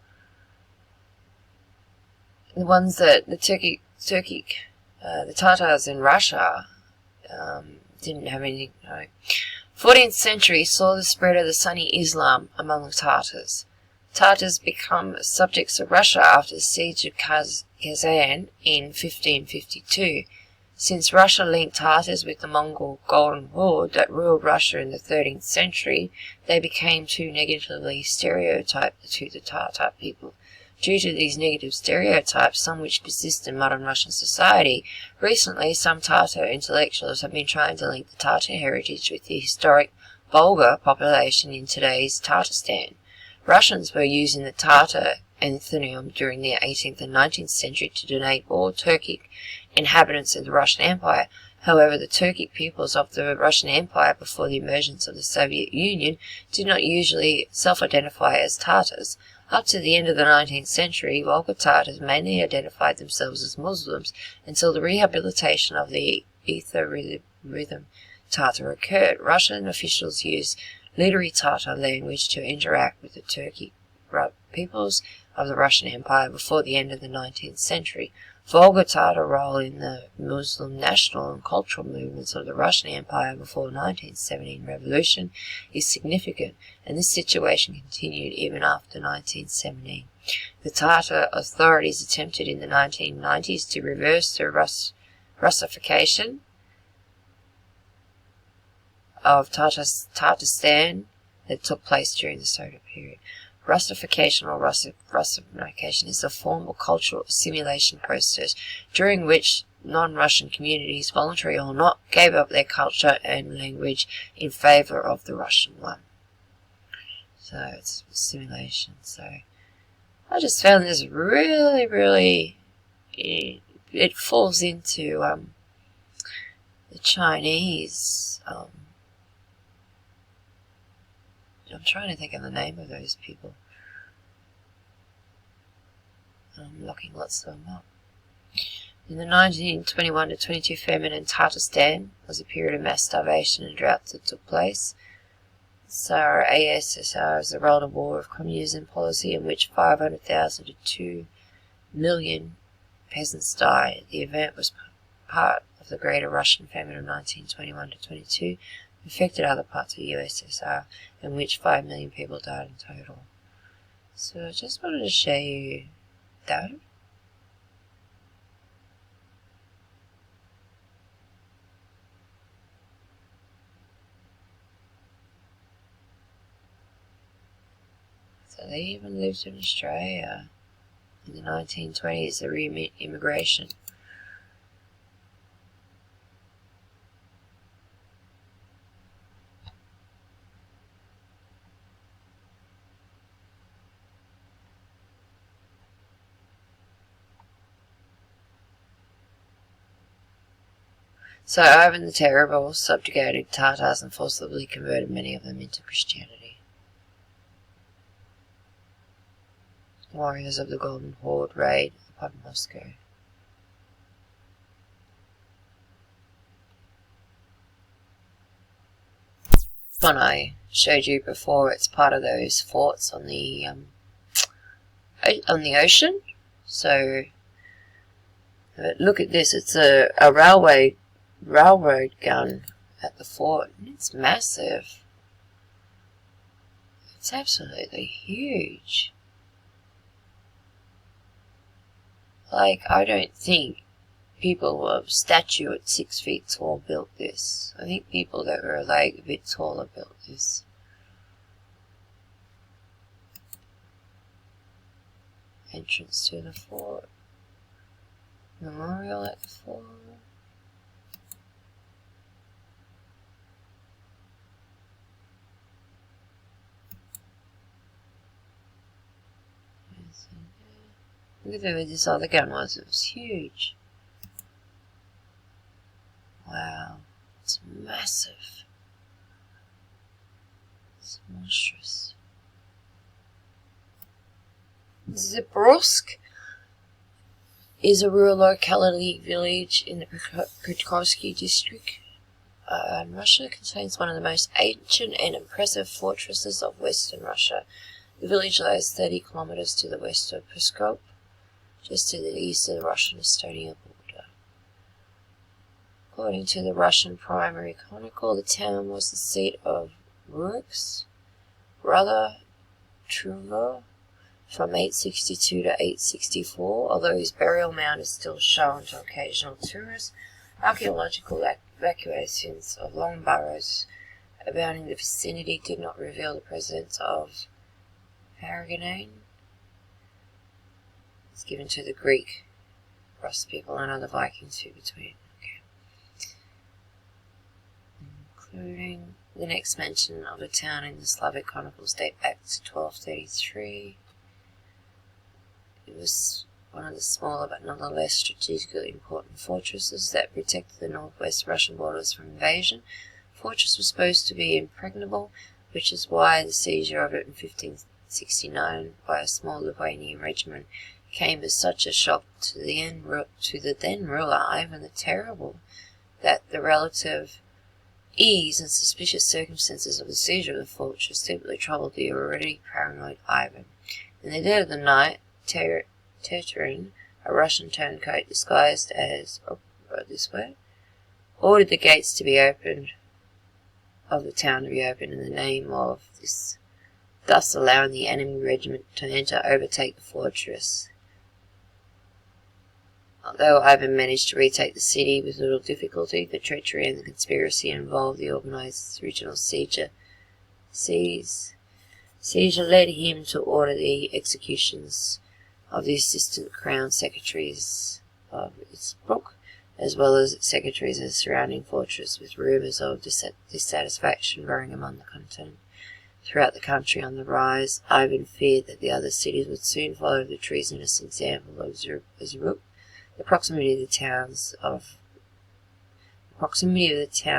the ones that the the Tatars in Russia didn't have anything. No. 14th century saw the spread of the Sunni Islam among the Tatars. Tatars become subjects of Russia after the siege of Kazan in 1552. Since Russia linked Tatars with the Mongol Golden Horde that ruled Russia in the 13th century, they became too negatively stereotyped to the Tatar people. Due to these negative stereotypes, some which persist in modern Russian society, recently some Tatar intellectuals have been trying to link the Tatar heritage with the historic Bulgar population in today's Tatarstan. Russians were using the Tatar anthronym during the 18th and 19th century to denote all Turkic inhabitants of the Russian Empire. However, the Turkic peoples of the Russian Empire before the emergence of the Soviet Union did not usually self-identify as Tatars. Up to the end of the 19th century, Volga Tatars mainly identified themselves as Muslims until the rehabilitation of the Ether rhythm Tatar occurred. Russian officials used literary Tatar language to interact with the Turkic peoples of the Russian Empire before the end of the 19th century. Volga Tatar role in the Muslim national and cultural movements of the Russian Empire before the 1917 revolution is significant, and this situation continued even after 1917. The Tatar authorities attempted in the 1990s to reverse the Russification of Tatarstan that took place during the Soviet period. Russification or Russification is a formal cultural assimilation process during which non-Russian communities, voluntary or not, gave up their culture and language in favor of the Russian one. So it's assimilation. So I just found this really it falls into the Chinese. I'm trying to think of the name of those people. I'm looking lots of them up. In the 1921 to 22 famine in Tatarstan was a period of mass starvation and drought that took place. SAR ASSR is the World War of Communism policy in which 500,000 to 2 million peasants died. The event was part of the Greater Russian Famine of 1921 to 22, affected other parts of the USSR, in which 5 million people died in total. So I just wanted to show you that. So they even lived in Australia in the 1920s, the re-immigration. So Ivan the Terrible subjugated Tatars and forcibly converted many of them into Christianity. Warriors of the Golden Horde raid upon Moscow. One I showed you before, it's part of those forts on the ocean. So look at this, it's a railroad gun at the fort. It's massive. It's absolutely huge. Like, I don't think people of stature at 6 feet tall built this. I think people that were like a bit taller built this. Entrance to the fort. Memorial at the fort. Look at where this other gun was. It was huge. Wow. It's massive. It's monstrous. Zabrowsk is a rural locality village in the Pokrovsky district. Russia contains one of the most ancient and impressive fortresses of Western Russia. The village lies 30 kilometers to the west of Pskov, just to the east of the Russian-Estonia border. According to the Russian Primary Chronicle, the town was the seat of Rurik's brother Truva from 862 to 864, although his burial mound is still shown to occasional tourists. Archaeological excavations of long burrows abounding the vicinity did not reveal the presence of Paragonane. It's given to the Greek, Rus people, and other Vikings who between. Okay. Including the next mention of a town in the Slavic Chronicles date back to 1233. It was one of the smaller but nonetheless strategically important fortresses that protected the northwest Russian borders from invasion. The fortress was supposed to be impregnable, which is why the seizure of it in 1569 by a small Lithuanian regiment came as such a shock to the then ruler Ivan the Terrible that the relative ease and suspicious circumstances of the seizure of the fortress deeply troubled the already paranoid Ivan. In the dead of the night, Teterin, a Russian turncoat disguised as ordered the gates to be opened of the town to be opened in the name of this, thus allowing the enemy regiment to enter overtake the fortress. Although Ivan managed to retake the city with little difficulty, the treachery and the conspiracy involved the organized original seizure led him to order the executions of the assistant crown secretaries of Innsbruck, as well as secretaries of the surrounding fortress, with rumours of dissatisfaction growing among the content. Throughout the country on the rise, Ivan feared that the other cities would soon follow the treasonous example of Zuruk. The proximity of the town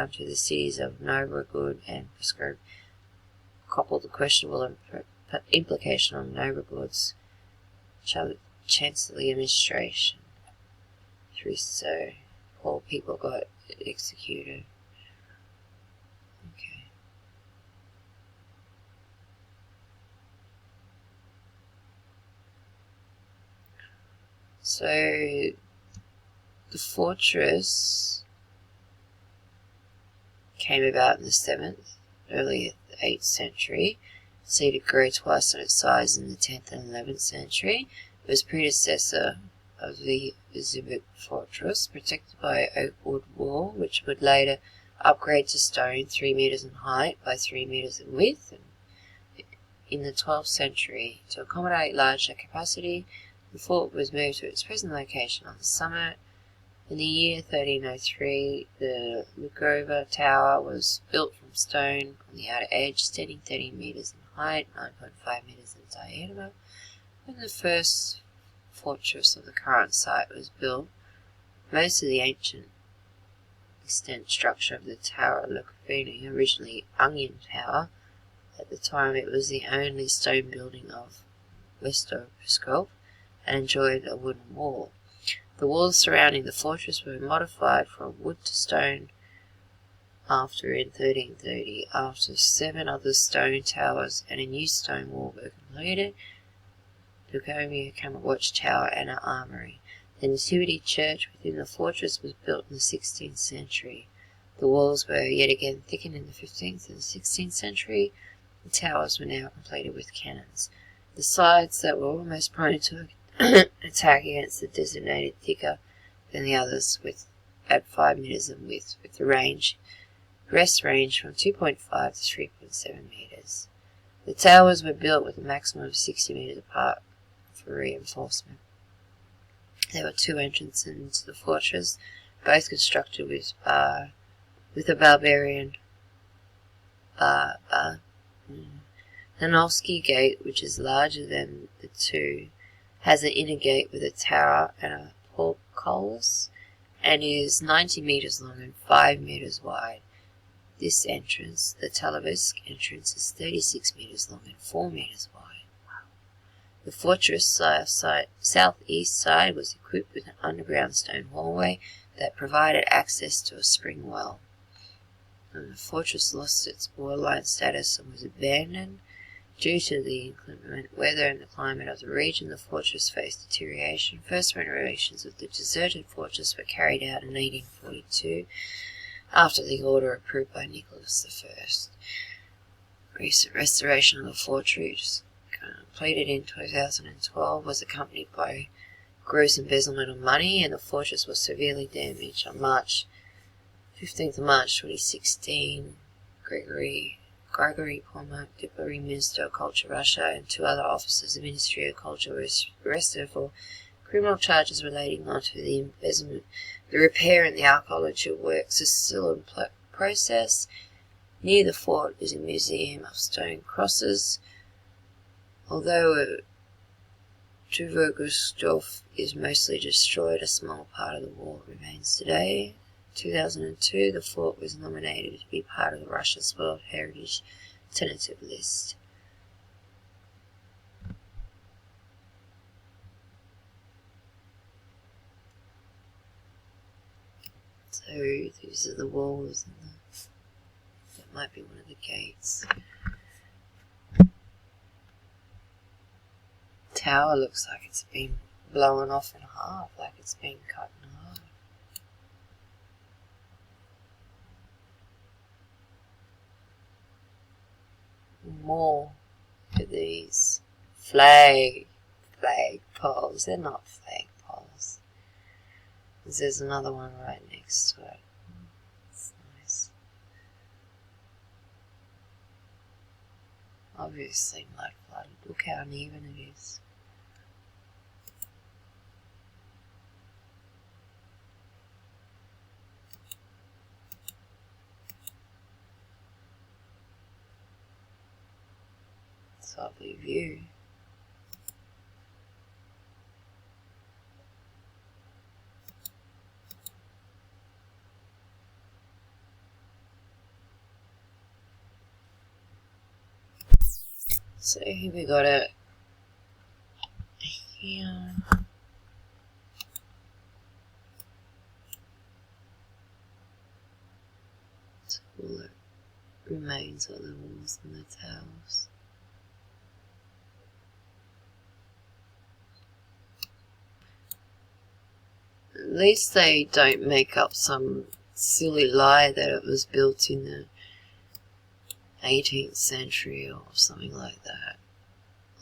to the cities of Novgorod and Pskov coupled the questionable implication on Novgorod's chancellery administration. So, poor people got executed. Okay. So the fortress came about in the 7th, early 8th century. Seen it grow twice on its size in the 10th and 11th century. It was predecessor of the Zibit fortress, protected by an oak wood wall, which would later upgrade to stone 3 meters in height by 3 meters in width. In the 12th century, to accommodate larger capacity, the fort was moved to its present location on the summit. In the year 1303, the Lugova Tower was built from stone on the outer edge, standing 13 meters in height, 9.5 meters in diameter. When the first fortress of the current site was built, most of the ancient extant structure of the Tower of Lukavina, originally Onion Tower, at the time it was the only stone building of Westoprskov, and enjoyed a wooden wall. The walls surrounding the fortress were modified from wood to stone in 1330, after 7 other stone towers and a new stone wall were completed. Lukavina became a watchtower and an armory. The Nativity Church within the fortress was built in the 16th century. The walls were yet again thickened in the 15th and 16th century. The towers were now completed with cannons. The sides that were almost prone to attack against the designated thicker than the others at 5 meters in width, with the rest range from 2.5 to 3.7 meters. The towers were built with a maximum of 60 meters apart for reinforcement. There were 2 entrances into the fortress, both constructed with a barbarian The Novsky Gate, which is larger than the 2, has an inner gate with a tower and a portcullis, and is 90 meters long and 5 meters wide. This entrance, the Talavisk entrance, is 36 meters long and 4 meters wide. The fortress southeast side was equipped with an underground stone hallway that provided access to a spring well. And the fortress lost its borderline status and was abandoned. Due to the inclement weather and the climate of the region, the fortress faced deterioration. First renovations of the deserted fortress were carried out in 1842 after the order approved by Nicholas I. Recent restoration of the fortress, completed in 2012, was accompanied by gross embezzlement of money, and the fortress was severely damaged. On 15th of March 2016, Gregory Pomak, Deputy Minister of Culture Russia, and 2 other officers of the Ministry of Culture were arrested for criminal charges relating onto the embezzlement. The repair and the archaeological works are still in process. Near the fort is a museum of stone crosses. Although Dvurgustov is mostly destroyed, a small part of the wall remains today. 2002, the fort was nominated to be part of the Russia's World Heritage tentative list. So these are the walls, and that might be one of the gates. Tower looks like it's been blown off in half, like it's been cut in half. More for these flag poles. They're not flag poles. There's another one right next to it. It's nice. Obviously mud flooded. Look how uneven it is. Lovely view. So here we got it here. It's all the remains of the walls and the towers.
At least they don't make up some silly lie that it was built in the 18th century or something like that,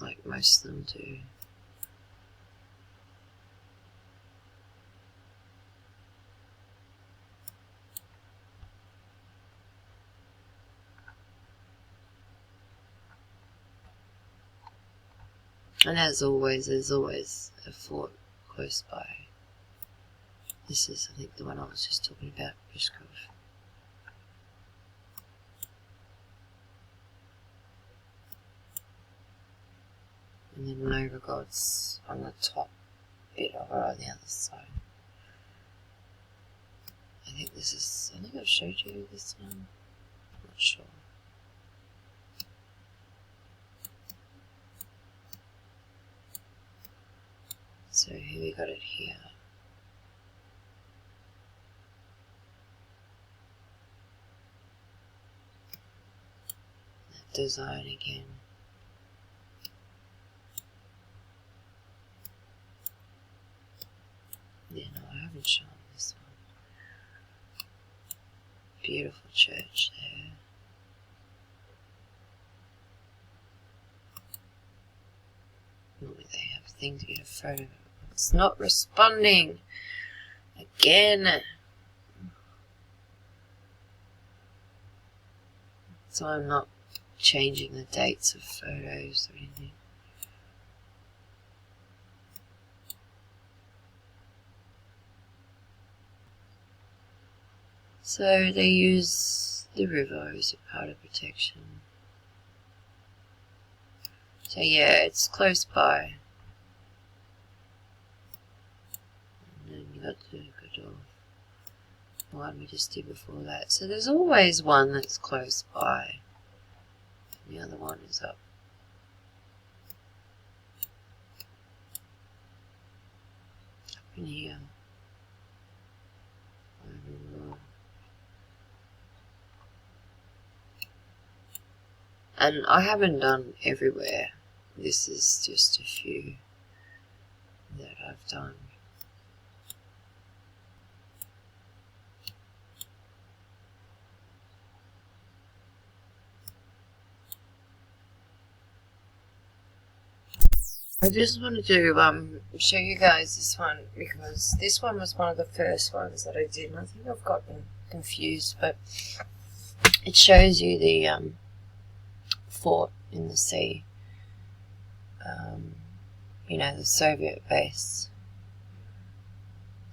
like most of them do. And as always, there's always a fort close by. This is, I think, the one I was just talking about, Pskov. And then Novigod's on the top bit of it on the other side. I think this is, I think I've showed you this one. I'm not sure. So here we got it here. That design again. Yeah, no, I haven't shown this one. Beautiful church there. Normally they have a thing to get a photo of. It's not responding again. So I'm not changing the dates of photos or anything. So they use the river as a part of protection. So yeah, it's close by. And then you got the Godov, the one we just did before that. So there's always one that's close by. And the other one is up in here. And I haven't done everywhere. This is just a few that I've done. I just wanted to show you guys this one because this one was one of the first ones that I did, and I think I've gotten confused, but it shows you the fort in the sea, you know, the Soviet base.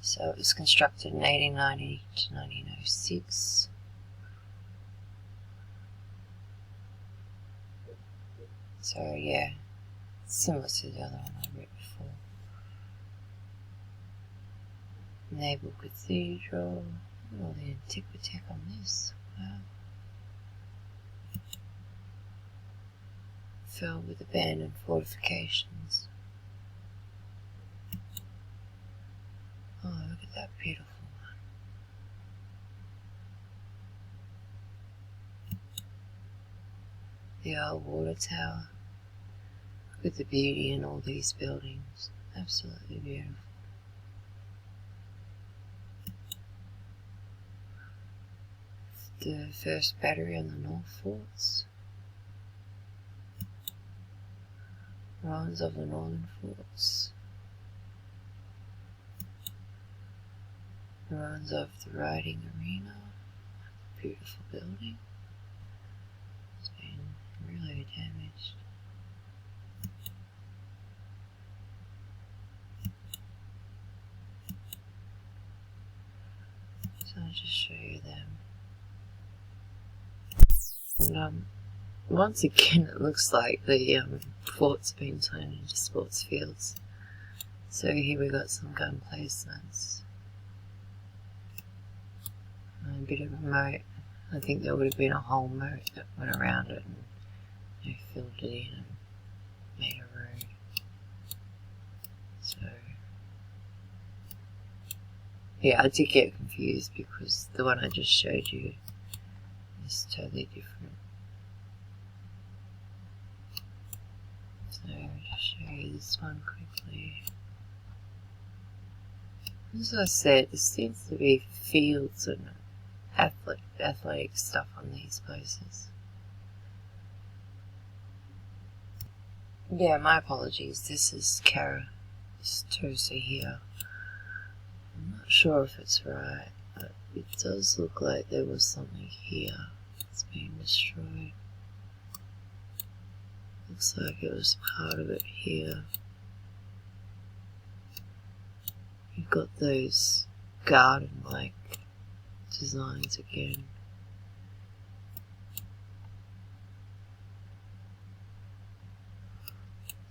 So it was constructed in 1890 to 1906. So yeah, similar to the other one I read before. Naval Cathedral. Oh, the Antiquitech on this. Wow. Filled with abandoned fortifications. Oh, look at that beautiful one. The old water tower. Look at the beauty in all these buildings. Absolutely beautiful. The first battery on the North Forts. Ruins of the Northern Forts. Ruins of the riding arena. Beautiful building. It's been really damaged. So I'll just show you them. And once again it looks like the forts have been turned into sports fields. So here we got some gun placements. A bit of a moat. I think there would have been a whole moat that went around it and they filled it in and made a road. So yeah, I did get confused because the one I just showed you is totally different. So I'll just show you this one quickly. As I said, there seems to be fields and athletic stuff on these places. Yeah, my apologies. This is Kara Tosa here. I'm not sure if it's right, but it does look like there was something here that's being destroyed. Looks like it was part of it here. You've got those garden-like designs again.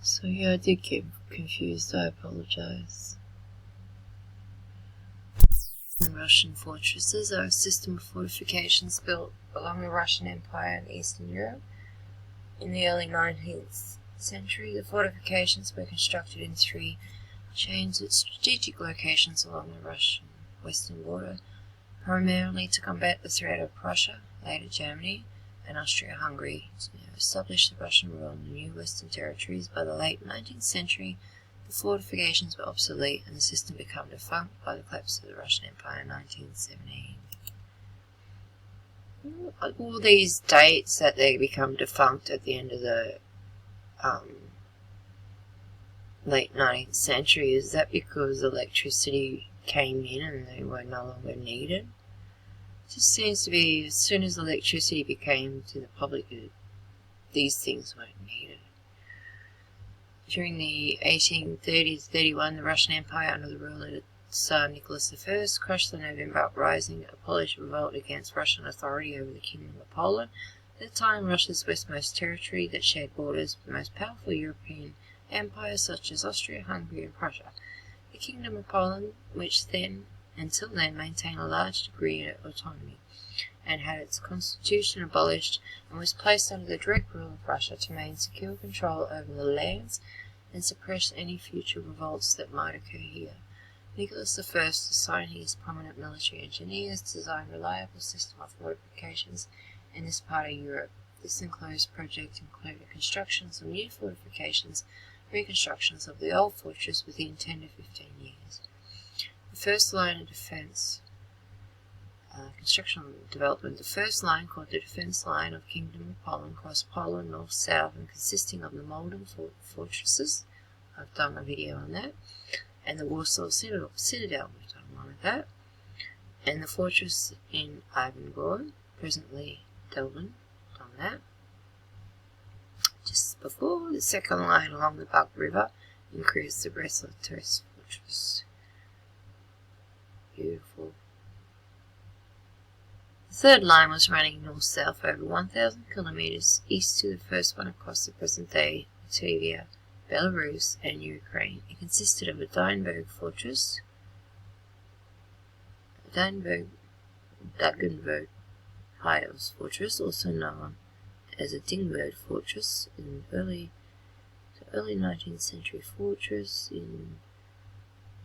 So yeah, I did get confused, I apologize. Russian fortresses are a system of fortifications built along the Russian Empire in Eastern Europe. In the early 19th century, the fortifications were constructed in 3 chains at strategic locations along the Russian western border, primarily to combat the threat of Prussia, later Germany, and Austria-Hungary. To establish the Russian rule in the new western territories, by the late 19th century, the fortifications were obsolete and the system became defunct by the collapse of the Russian Empire in 1917. All these dates that they become defunct at the end of the late 19th century, is that because electricity came in and they were no longer needed? It just seems to be as soon as electricity became to the public, these things weren't needed. During the 1830-31, the Russian Empire under the rule of Tsar Nicholas I crushed the November uprising, a Polish revolt against Russian authority over the Kingdom of Poland, at the time Russia's westmost territory that shared borders with the most powerful European empires such as Austria, Hungary and Prussia. The Kingdom of Poland, which then, until then, maintained a large degree of autonomy, and had its constitution abolished, and was placed under the direct rule of Russia to maintain secure control over the lands and suppress any future revolts that might occur here. Nicholas I, assigned his prominent military engineers to design a reliable system of fortifications in this part of Europe. This enclosed project included constructions of new fortifications, reconstructions of the old fortress within 10 to 15 years. The first line of defence construction development. The first line, called the Defence Line of Kingdom of Poland, crossed Poland north-south and consisting of the Molden fortresses. I've done a video on that. And the Warsaw Citadel, we've done one of that. And the fortress in Ivangorod, presently Delvin, done that. Just before, the second line along the Bug River increased the Brest-Litovsk fortress. Beautiful. The third line was running north-south over 1,000 kilometers east to the first one across the present-day Latvia, Belarus, and Ukraine. It consisted of a Dagenburg fortress, Dagenburg Hiles fortress, also known as a Dingbird fortress, in the early 19th century fortress in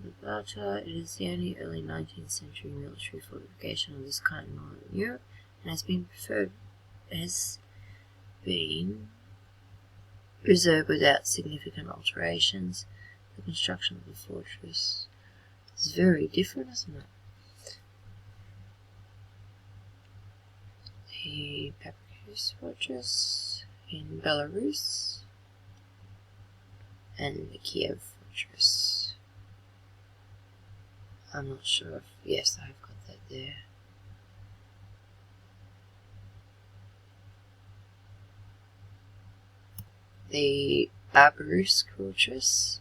Lubata. It is the only early 19th century military fortification of this kind in northern Europe, and has been preserved without significant alterations. The construction of the fortress is very different, isn't it? The Papyrus fortress in Belarus, and the Kiev fortress. I'm not sure if, yes, I've got that there. The Babruysk fortress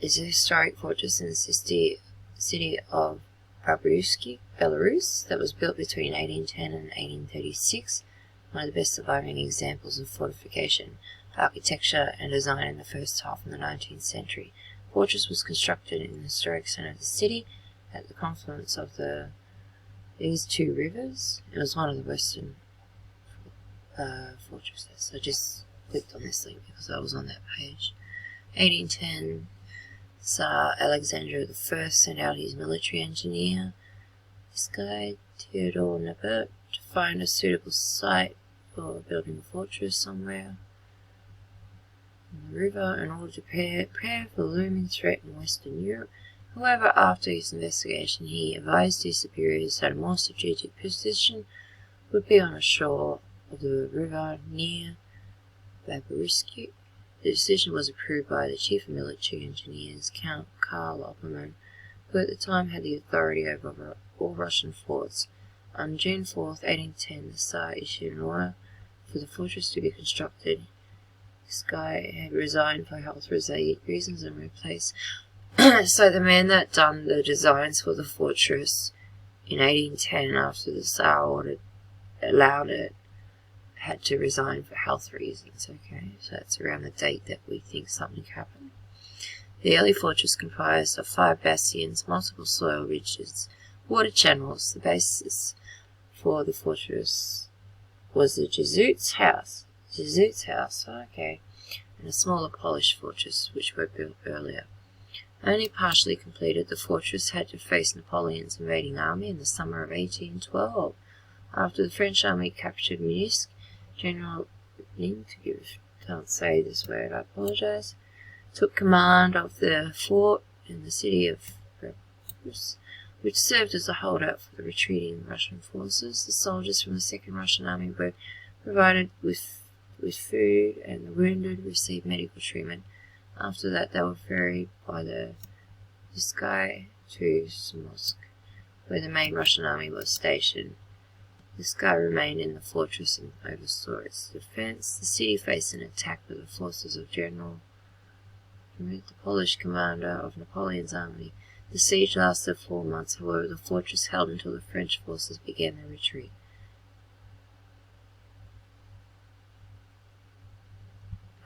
is a historic fortress in the city of Babruysk, Belarus, that was built between 1810 and 1836, one of the best surviving examples of fortification, architecture and design in the first half of the 19th century. The fortress was constructed in the historic centre of the city at the confluence of these two rivers. It was one of the western fortresses. I just clicked on this link because I was on that page. 1810, Tsar Alexander I sent out his military engineer, this guy, Theodore Nebert, to find a suitable site for building a fortress somewhere on the river in order to prepare for the looming threat in Western Europe. However, after his investigation, he advised his superiors that a more strategic position would be on the shore of the river near Baburisky. The decision was approved by the Chief of Military Engineers, Count Karl Opperman, who at the time had the authority over all Russian forts. On June 4, 1810, the Tsar issued an order for the fortress to be constructed. This guy had resigned for health reasons and replaced. So the man that done the designs for the fortress in 1810, after the Tsar allowed it, had to resign for health reasons. Okay, so that's around the date that we think something happened. The early fortress comprised of 5 bastions, multiple soil ridges, water channels. The basis for the fortress was the Jesuits' house. Okay, and a smaller Polish fortress which were built earlier. Only partially completed, the fortress had to face Napoleon's invading army in the summer of 1812. After the French army captured Minsk, General can't say this word, I apologize, took command of the fort in the city of Rus, which served as a holdout for the retreating Russian forces. The soldiers from the Second Russian Army were provided with food, and the wounded received medical treatment. After that, they were ferried by the Sky to Smolensk, where the main Russian army was stationed. The Sky remained in the fortress and oversaw its defense. The city faced an attack by the forces of General the Polish commander of Napoleon's army. The siege lasted 4 months. However, the fortress held until the French forces began their retreat.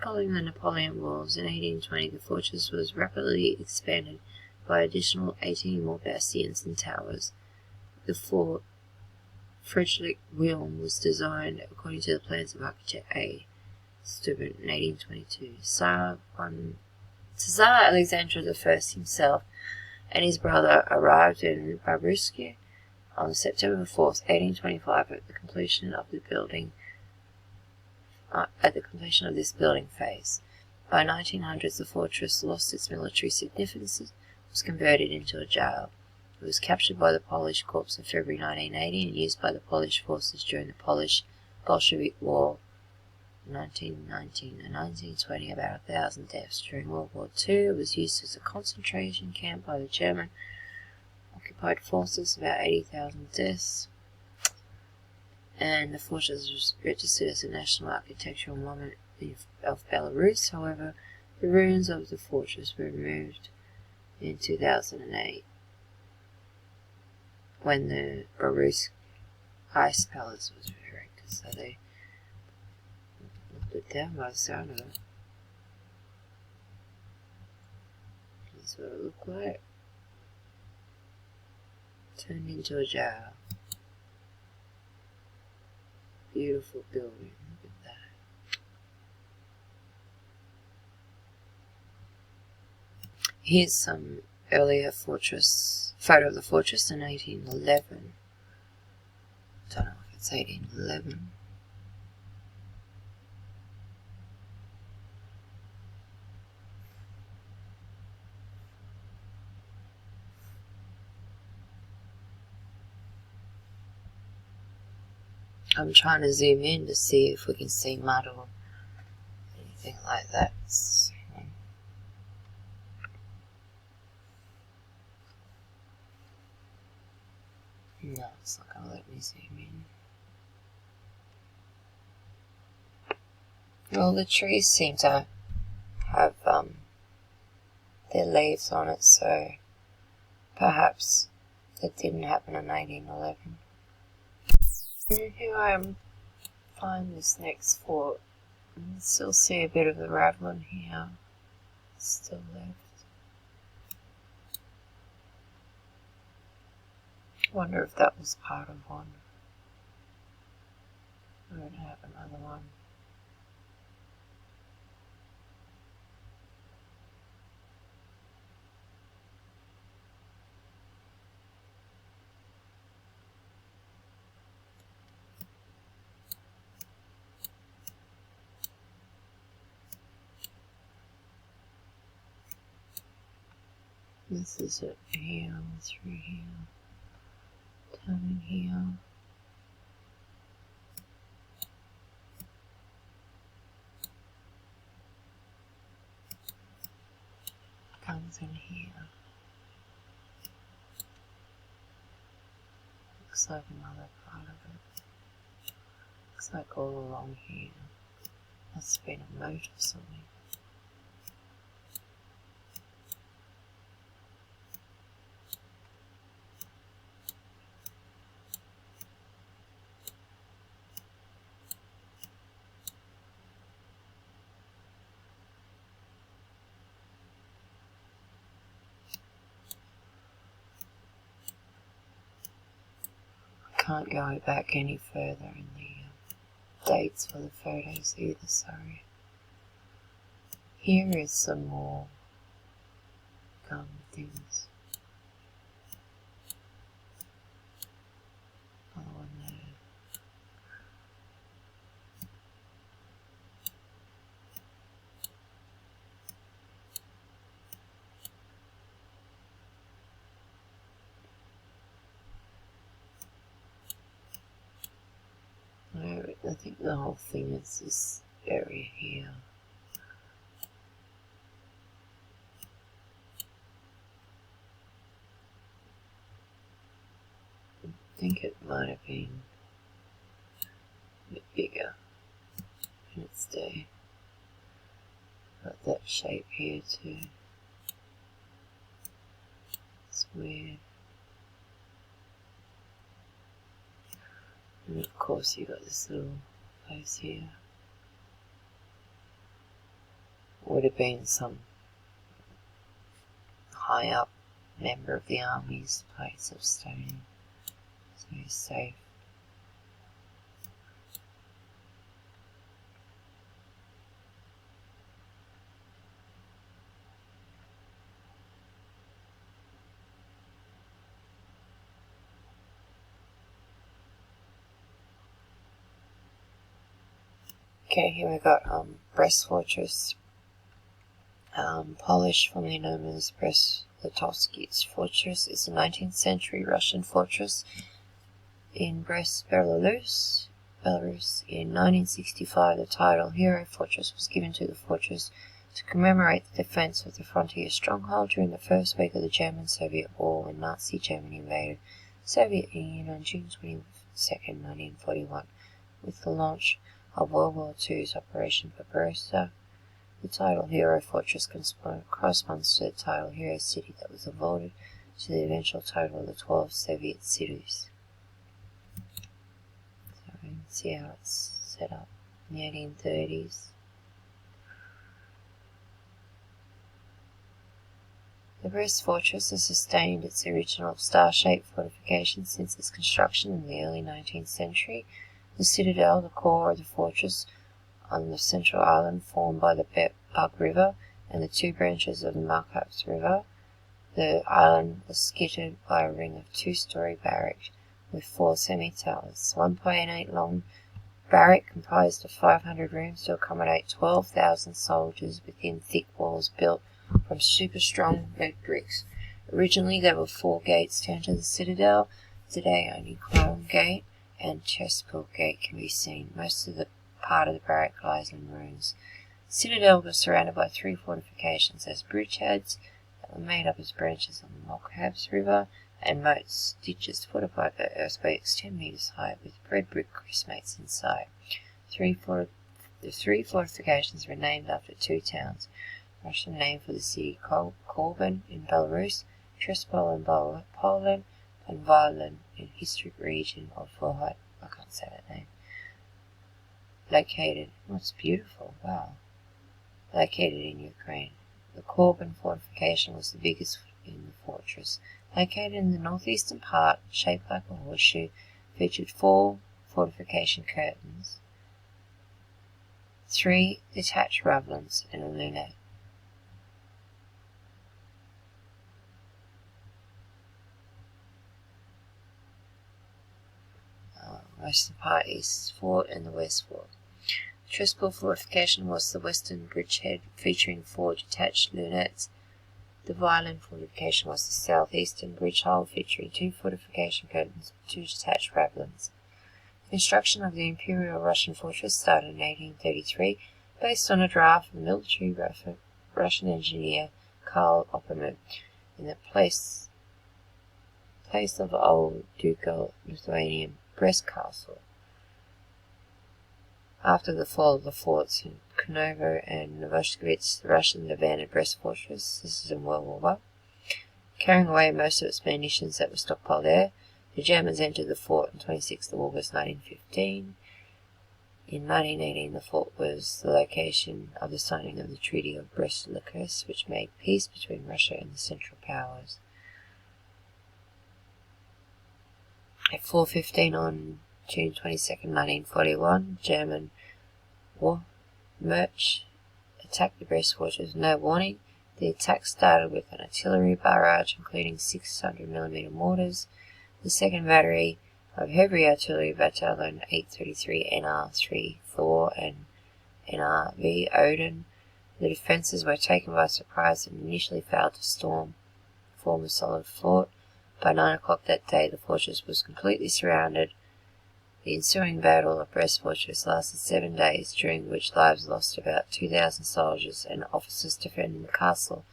Following the Napoleon Wars in 1820, the fortress was rapidly expanded by additional 18 more bastions and towers. The fort Friedrich Wilhelm was designed according to the plans of architect A. Steuben in 1822. Tsar Alexander I himself and his brother arrived in Baburisky on September 4, 1825, at the completion of this building phase. By 1900s, the fortress lost its military significance and was converted into a jail. It was captured by the Polish Corps in February 1980 and used by the Polish forces during the Polish-Bolshevik War in 1919 and 1920. About 1,000 deaths. During World War II, it was used as a concentration camp by the German occupied forces, about 80,000 deaths. And the fortress was registered as a national architectural monument of Belarus. However, the ruins of the fortress were removed in 2008 when the Barusk Ice Palace was erected. So they knocked it down by the sound of it. That's what it looked like. Turned into a jail. Beautiful building. Look at that. Here's some earlier photo of the fortress in 1811. Don't know if it's 1811. I'm trying to zoom in to see if we can see mud or anything like that. No, it's not going to let me zoom in. Well, the trees seem to have their leaves on it, so perhaps it didn't happen in 1811. Here I am, find this next fort. You can still see a bit of the ravelin here, still left. I wonder if that was part of one. I don't have another one. This is it here, through here, down in here. Comes in here. Looks like another part of it. Looks like all along here. Must have been a moat or something. Can't go back any further in the dates for the photos either, sorry. Here is some more things. Another one there. No, I think the whole thing is this area here. I think it might have been a bit bigger in its day. Got that shape here too. It's weird. And of course you got this little place here. Would have been some high up member of the army's place of staying. So he's safe. Okay, here we got Brest Fortress, Polish, formerly known as Brest-Litovsk Fortress. It's a 19th century Russian fortress in Brest, Belarus. In 1965, the title Hero Fortress was given to the fortress to commemorate the defense of the frontier stronghold during the first week of the German-Soviet War when Nazi Germany invaded the Soviet Union on June 22, 1941, with the launch of World War II's Operation Barbarossa. The title Hero Fortress corresponds to the title Hero City that was awarded to the eventual total of the 12 Soviet cities. So you can see how it's set up in the 1830s. The Brest Fortress has sustained its original star-shaped fortification since its construction in the early 19th century. The citadel, the core of the fortress on the central island formed by the Bug River and the two branches of the Markaps River. The island was skirted by a ring of two-story barrack with 4 semi-towers. 1.8 long barrack comprised of 500 rooms to accommodate 12,000 soldiers within thick walls built from super strong red bricks. Originally there were 4 gates to enter the citadel. Today only Column Gate and Chespil Gate can be seen. Most of the part of the barrack lies in ruins. The citadel was surrounded by 3 fortifications as bridgeheads that were made up as branches on the Markaps River and moats, ditches fortified by earthquakes 10 metres high with red brick crissmates inside. The 3 fortifications were named after 2 towns. Russian name for the city, Korbin in Belarus, Trespol in Poland, and Violin in historic region of Volhyt. I can't say that name. Located, it's beautiful, wow. Located in Ukraine. The Korbin fortification was the biggest in the fortress. Located in the northeastern part, shaped like a horseshoe, featured 4 fortification curtains, 3 detached ravelins, and a lunette. Most of the part east fort and the west fort. The Trespol fortification was the western bridgehead, featuring 4 detached lunettes. The Violin fortification was the southeastern bridge hull, featuring 2 fortification curtains and 2 detached ravelins. Construction of the Imperial Russian fortress started in 1833, based on a draft from the military Russian engineer Karl Opperman in the place of old Ducal Lithuanian Brest Castle. After the fall of the forts in Konovo and Novoshkovich, the Russians abandoned Brest Fortress. This is in World War I. Carrying away most of its munitions that were stockpiled there, the Germans entered the fort on 26th of August 1915. In 1918, the fort was the location of the signing of the Treaty of Brest-Litovsk, which made peace between Russia and the Central Powers. At 4:15 on June 22, 1941, German Wehrmacht attacked the Brest fortress with no warning. The attack started with an artillery barrage, including 600mm mortars. The 2nd Battery of Heavy Artillery Battalion 833 NR3 Thor and NRV Odin. The defences were taken by surprise and initially failed to form a solid fort. By 9 o'clock that day, the fortress was completely surrounded. The ensuing Battle of Brest Fortress lasted 7 days, during which lives lost about 2,000 soldiers and officers defending the castle,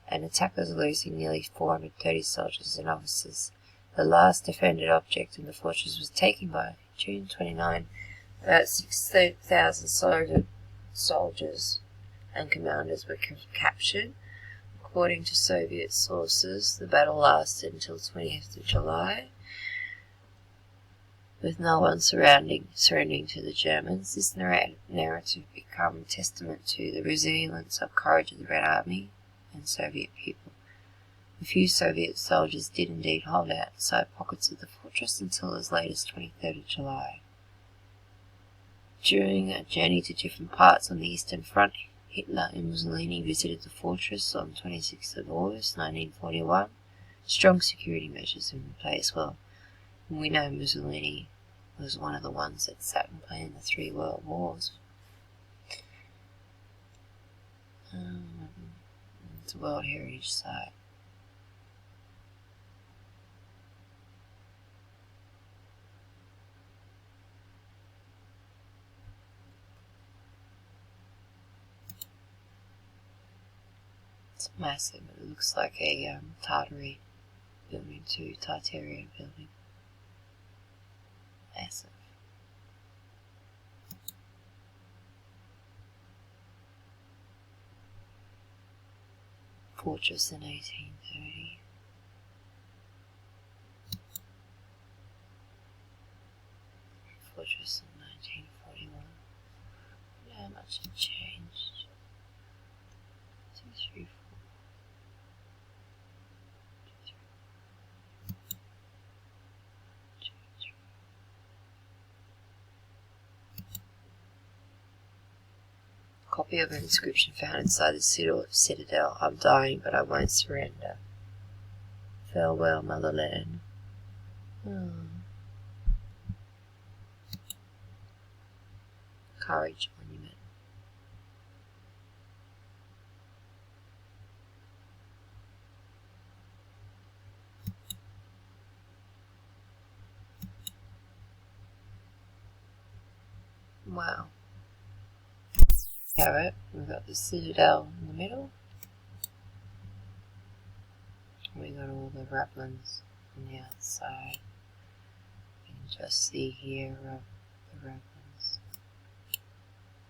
and attackers losing nearly 430 soldiers and officers. The last defended object in the fortress was taken by June 29. About 6,000 soldiers and commanders were captured. According to Soviet sources, the battle lasted until 20th of July. With no one surrendering to the Germans, this narrative became a testament to the resilience of courage of the Red Army and Soviet people. A few Soviet soldiers did indeed hold out inside pockets of the fortress until as late as 23rd of July. During a journey to different parts on the Eastern Front, Hitler and Mussolini visited the fortress on 26th of August 1941. Strong security measures were in place. Well, we know Mussolini was one of the ones that sat and played in the 3 World Wars. It's a World Heritage Site. It's massive, but it looks like a Tartary building too, Tartarian building. Massive. Fortress in 1830. Fortress in 1941. How much it changed? 2, 3, 4. Copy of an inscription found inside the citadel. I'm dying, but I won't surrender. Farewell, motherland. Courage Monument. Wow. Have it. We've got the citadel in the middle. We got all the ravelins on the outside. You can just see here the ravelins.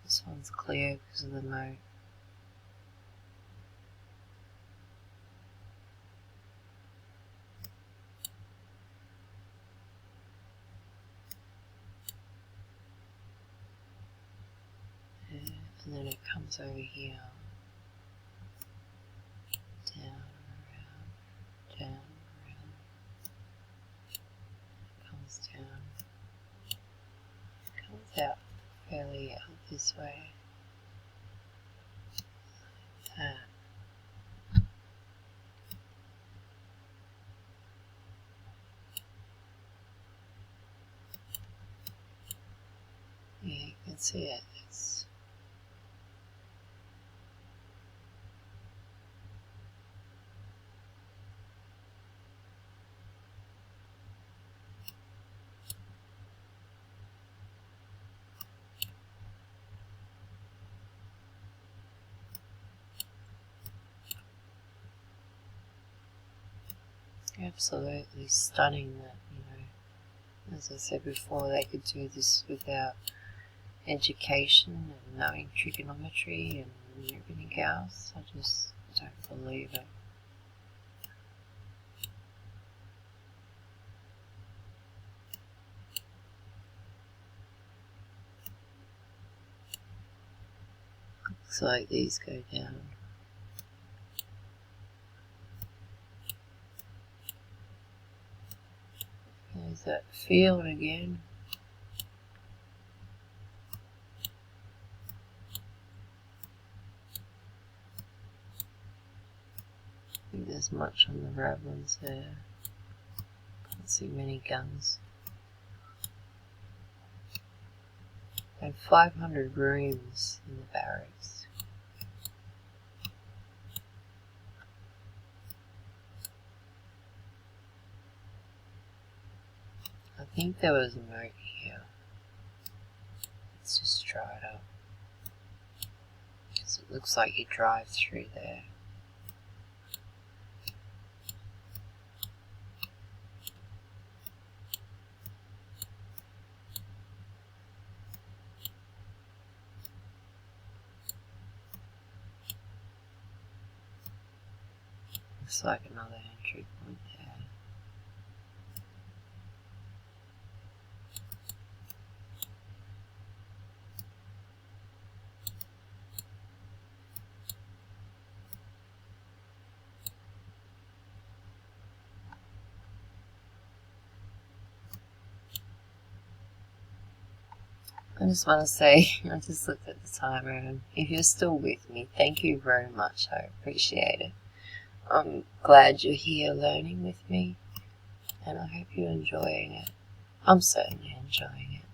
This one's clear because of the moat. And then it comes over here, down, around, comes down, comes out fairly out this way, that. Yeah, you can see it. It's absolutely stunning that, you know, as I said before, they could do this without education and knowing trigonometry and everything else. I just don't believe it. Looks like these go down. There's that field again. I think there's much on the Ravens there. Can't see many guns. And 500 rooms in the barracks. I think there was a moat here. Let's just try it up. Because it looks like you drive through there. Looks like another entry point there. I just want to say, I just looked at the timer, and if you're still with me, thank you very much. I appreciate it. I'm glad you're here learning with me, and I hope you're enjoying it. I'm certainly enjoying it.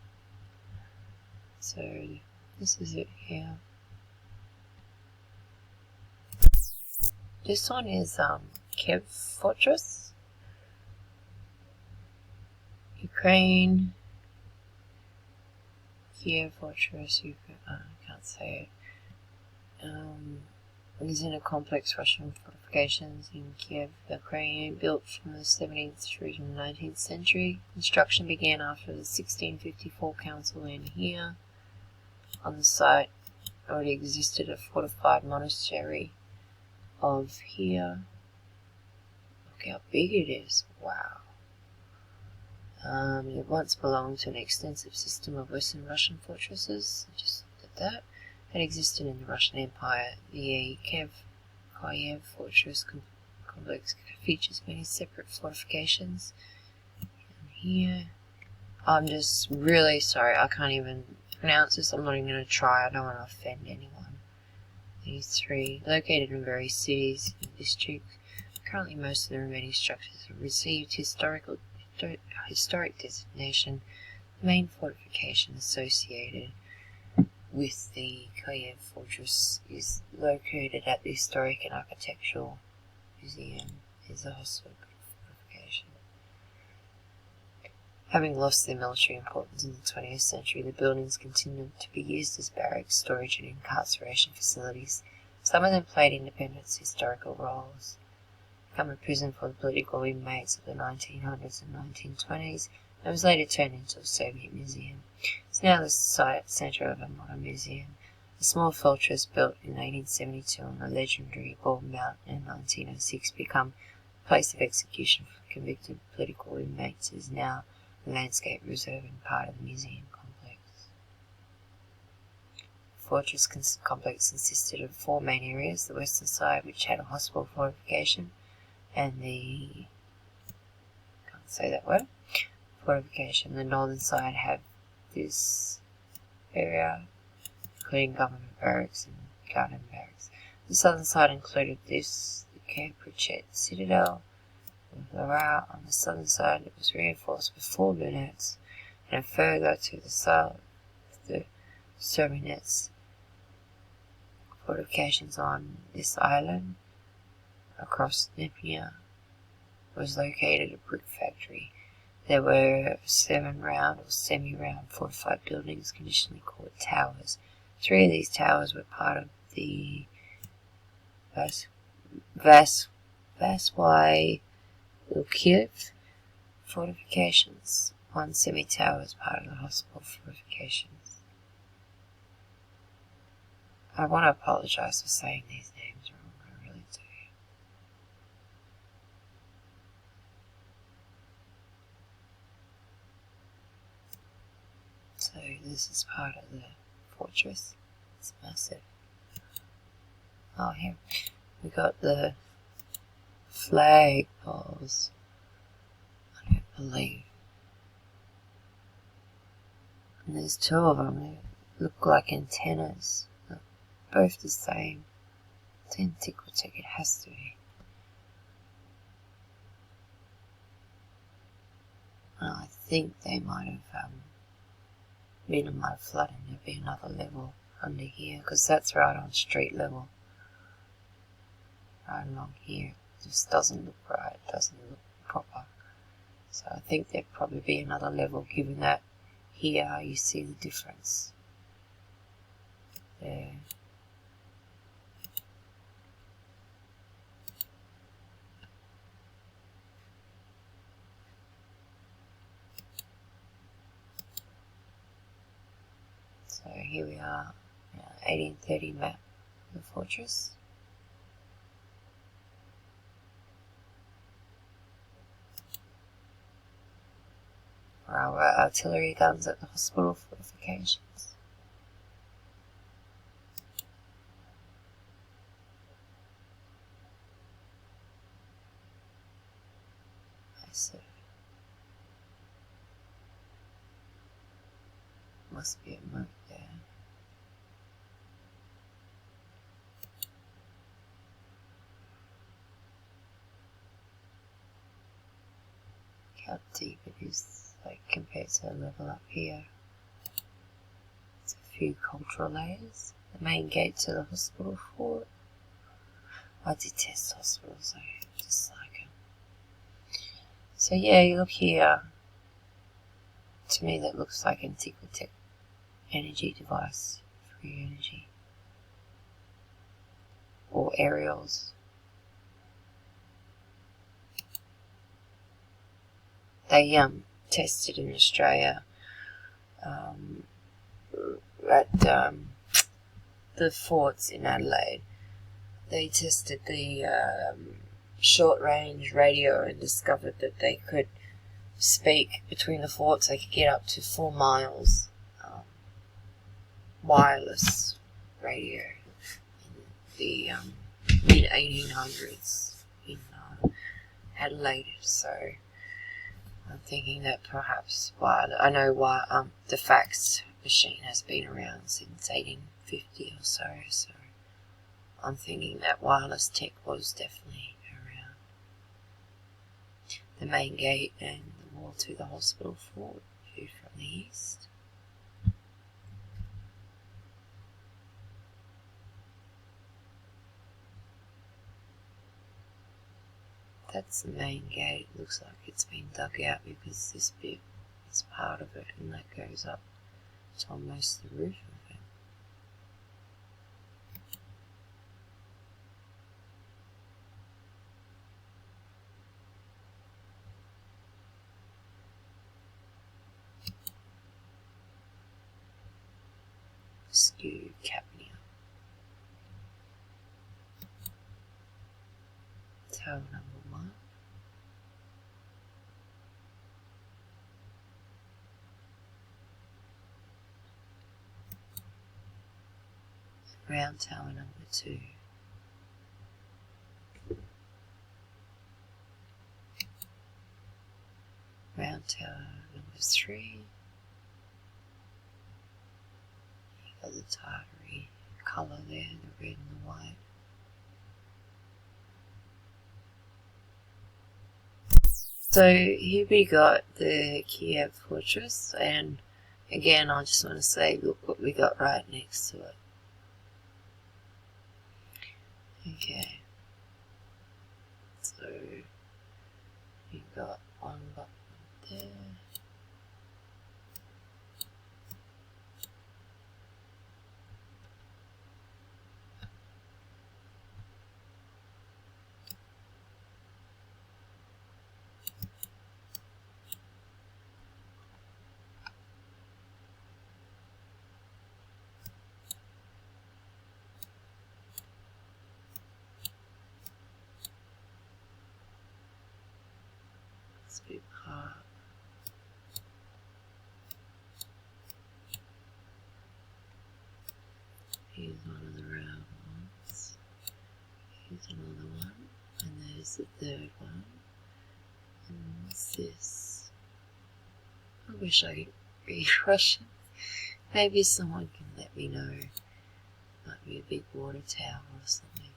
So, this is it here. This one is Kiev Fortress, Ukraine. Kiev Fortress, I can't say it. It is in a complex Russian fortifications in Kiev, Ukraine, built from the 17th through to the 19th century. Construction began after the 1654 council in here. On the site already existed a fortified monastery of here. Look how big it is. Wow. It once belonged to an extensive system of Western Russian fortresses. I just looked at that. It existed in the Russian Empire. The Kiev Fortress complex features many separate fortifications. And here, I'm just really sorry, I can't even pronounce this. I'm not even going to try. I don't want to offend anyone. These three, located in various cities and districts. Currently, most of the remaining structures have received historic designation. The main fortification associated with the Kiev Fortress is located at the Historic and Architectural Museum. Is a hospital fortification. Having lost their military importance in the 20th century, the buildings continued to be used as barracks, storage and incarceration facilities. Some of them played independent historical roles. Become a prison for the political inmates of the 1900s and 1920s, and was later turned into a Soviet museum. It's now the centre of a modern museum. A small fortress built in 1872 on the legendary Bald Mountain in 1906 became a place of execution for convicted political inmates, is now a landscape reserve and part of the museum complex. The fortress complex consisted of four main areas: the western side, which had a hospital fortification, and the fortification. The northern side had this area, including government barracks and garden barracks. The southern side included this, the Camp Pritchett Citadel, with Laura. On the southern side, it was reinforced with 4 lunettes, and further to the south, the Sermonets fortifications on this island. Across Dnipro was located a brick factory. There were 7 round or semi-round fortified buildings, conditionally called towers. 3 of these towers were part of the Vasy
Kiev fortifications. One semi-tower is part of the hospital fortifications. I want to apologize for saying these names wrong, I really do. So this is part of the fortress. It's massive. Oh, here we got the flag poles. I don't believe. And there's two of them. They look like antennas. They're both the same. It's Antiquitech. It has to be. And I think they might have been a mud flood, and there'd be another level under here, because that's right on street level. Right along here. It just doesn't look right. It doesn't look proper. So I think there'd probably be another level, given that here you see the difference. There. So here we are, 1830 map of the fortress. Our artillery guns at the hospital fortifications. So must be a moat there. How deep it is, like compared to the level up here. It's a few cultural layers. The main gate to the hospital fort. I detest hospitals, I dislike them. So yeah, you look here. To me that looks like Antiquitech energy device. Free energy. Or aerials. They tested in Australia at the forts in Adelaide. They tested the short range radio and discovered that they could speak between the forts. They could get up to 4 miles wireless radio in the mid 1800s in Adelaide. So I'm thinking that perhaps I know the fax machine has been around since 1850 or so, so I'm thinking that wireless tech was definitely around. The main gate and the wall to the hospital fort, viewed from the east. That's the main gate. It looks like it's been dug out because this bit is part of it, and that goes up to almost the roof of it. Skew Capnia. Tower number 1. Round tower number 2. Round tower number 3. You got the Tartary colour there, the red and the white. So here we got the Kiev fortress, and again I just want to say, look what we got right next to it. Okay, so you got one button there.
big park. Here's one of the round ones. Here's another one. And there's the third one. And what's this? I wish I could read Russian. Maybe someone can let me know. Might be a big water tower or something.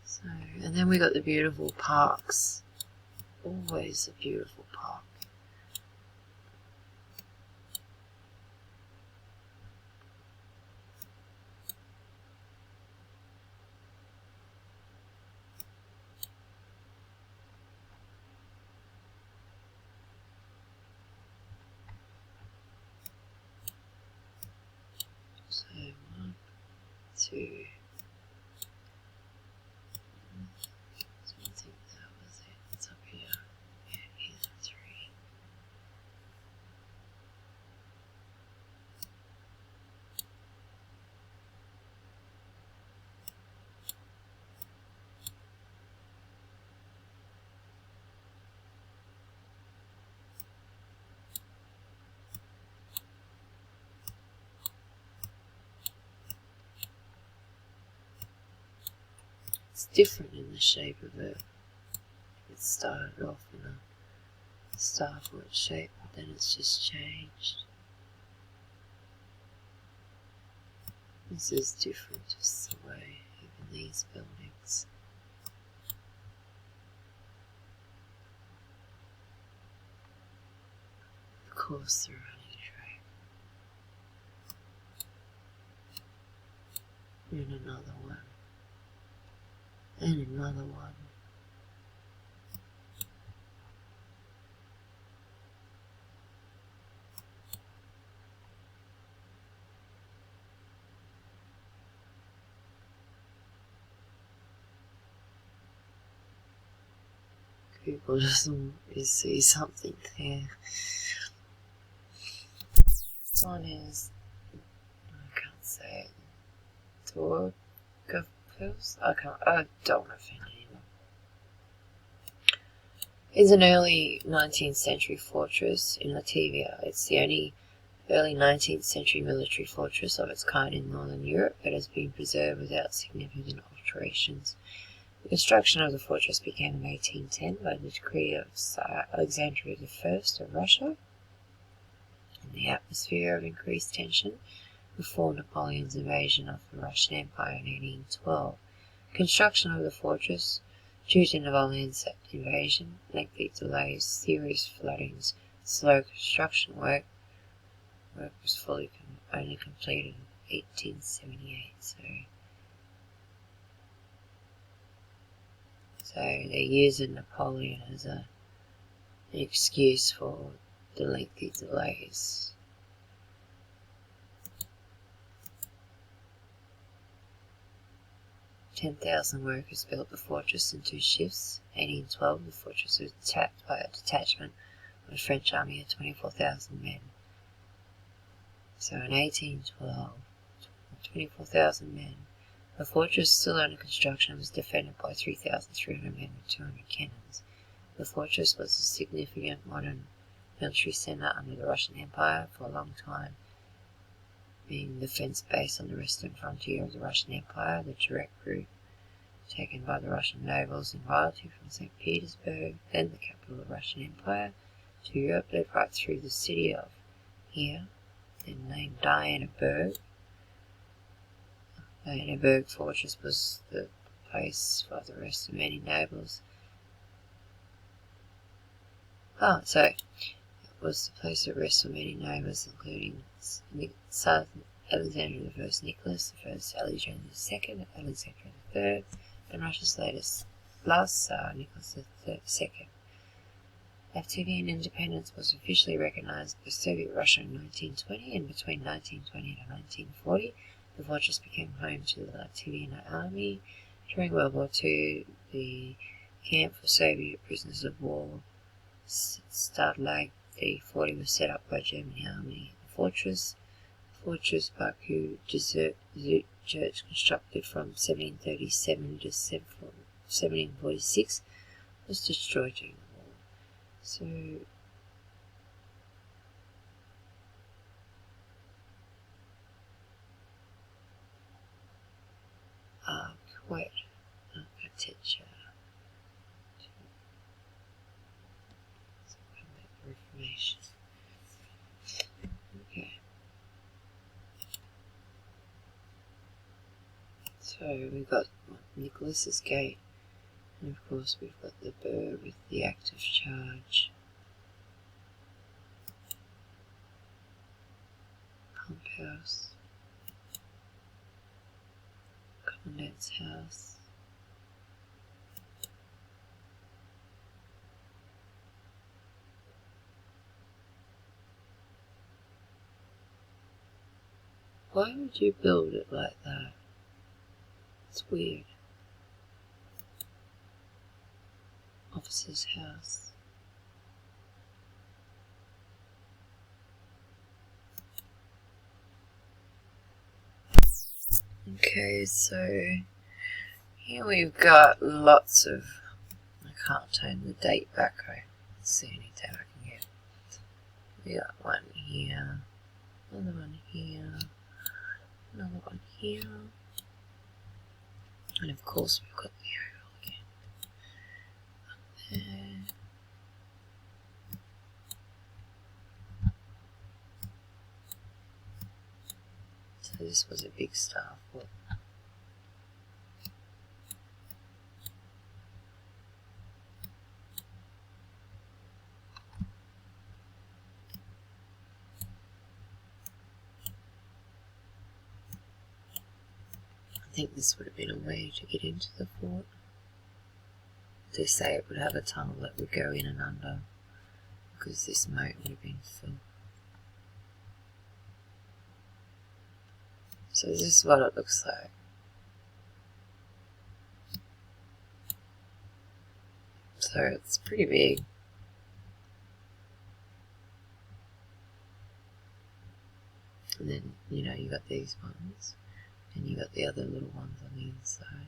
So, and then we got the beautiful parks. Always a beautiful park. So 1, 2. So I think that was it. It's up here. Yeah, here's a 3. It's different in the shape of it. It started off in a starfort shape, but then it's just changed. This is different, just the way, even these buildings. Of course, the running track. And another one. And another one. People just see something there. This one is, I can't say it. Torgapils? I don't want to offend anyone. It's an early 19th century fortress in Latvia. It's the only early 19th century military fortress of its kind in northern Europe that has been preserved without significant alterations. The construction of the fortress began in 1810 by the decree of Tsar Alexander I of Russia, in the atmosphere of increased tension before Napoleon's invasion of the Russian Empire in 1812. Construction of the fortress, due to Napoleon's invasion, lengthy delays, serious floodings, slow construction work was only completed in 1878. So they're using Napoleon as an excuse for the lengthy delays. 10,000 workers built the fortress in 2 shifts. 1812, the fortress was attacked by a detachment of the French army of 24,000 men. So in 1812, 24,000 men. The fortress, still under construction, was defended by 3,300 men with 200 cannons. The fortress was a significant modern military centre under the Russian Empire for a long time, being the defence base on the western frontier of the Russian Empire, the direct route taken by the Russian nobles and royalty from St. Petersburg, then the capital of the Russian Empire, to Europe, led right through the city of here, then named Dianaburg. Dianaburg Fortress was the place for the rest of many nobles. So it was the place of rest for many nobles, including Tsar Alexander I Nicholas, the first Alexander II, Alexander III, and Russia's last Tsar Nicholas II. Latvian independence was officially recognized by Soviet Russia in 1920, and between 1920 and 1940, the fortress became home to the Latvian army. During World War II, the camp for Soviet prisoners of war, Stalag D40, was set up by German army. The fortress Baku Desert Church, constructed from 1737 to 1746, was destroyed during the war. So quite architecture. Reformation. Okay. So we've got Nicholas's Gate, and of course we've got the burr with the active charge. Pump house. Commandant's house. Why would you build it like that? It's weird. Officer's house. Okay, so here we've got lots of, I can't turn the date back, I can't see any date I can get. We got one here, another one here, another one here, and of course we've got the aerial again. Up there. So this was a big star fort. I think this would have been a way to get into the fort. They say it would have a tunnel that would go in and under, because this moat would have been filled. So this is what it looks like. So it's pretty big. And then, you know, you got these ones, and you got the other little ones on the inside.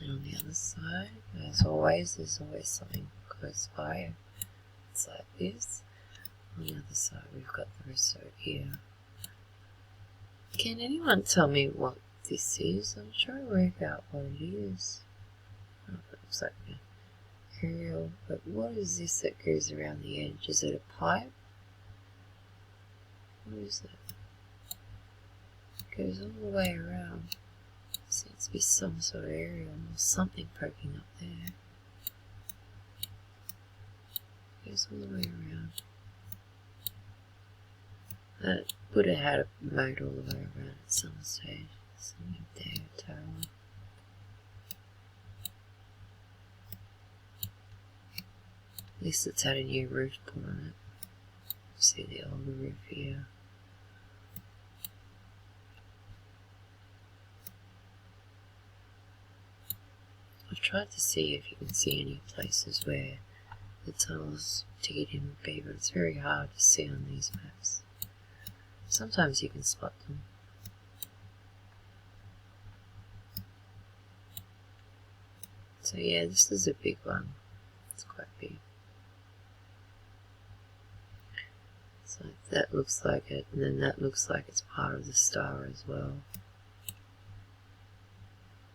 And on the other side, there's always something close by. It's like this. On the other side, we've got the resort here. Can anyone tell me what this is? I'm trying to work out what it is. Oh, it looks like an aerial, but what is this that goes around the edge? Is it a pipe? What is it? It goes all the way around. Seems to be some sort of aerial or something poking up there. Goes all the way around. That would have had a moat all the way around at some stage. Something there, tower. At least it's had a new roof put on it. See the older roof here. I've tried to see if you can see any places where the tunnels to get in would be, but it's very hard to see on these maps. Sometimes you can spot them. So yeah, this is a big one. It's quite big. So that looks like it, and then that looks like it's part of the star as well.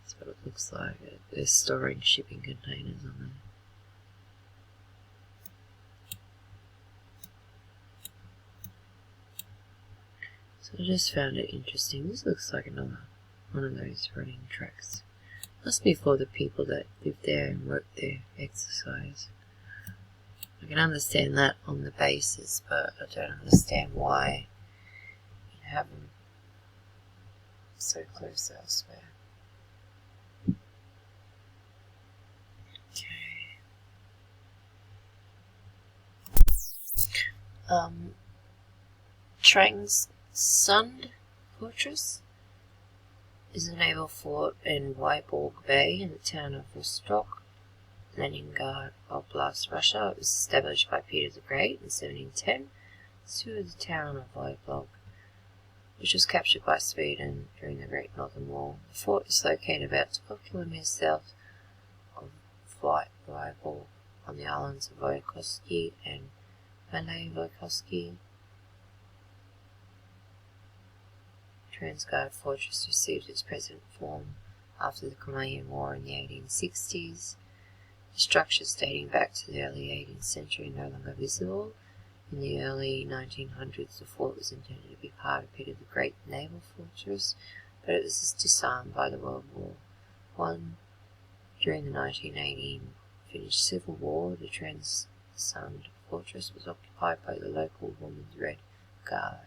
That's what it looks like. They're storing shipping containers on there. So I just found it interesting. This looks like another one of those running tracks. Must be for the people that live there and work there, exercise. I can understand that on the basis, but I don't understand why you have them so close elsewhere. Okay. Trains Sund Fortress is a naval fort in Vyborg Bay in the town of Rostock, Leningrad Oblast, Russia. It was established by Peter the Great in 1710 to the town of Vyborg, which was captured by Sweden during the Great Northern War. The fort is located about 12 kilometers south of Vyborg on the islands of Volkovsky and Malay Volkovsky. Transguard Fortress received its present form after the Crimean War in the 1860s. The structures dating back to the early 18th century are no longer visible. In the early 1900s, the fort was intended to be part of Peter the Great naval fortress, but it was disarmed by the World War I. During the 1918 Finnish Civil War, the Sund Fortress was occupied by the local Women's Red Guard.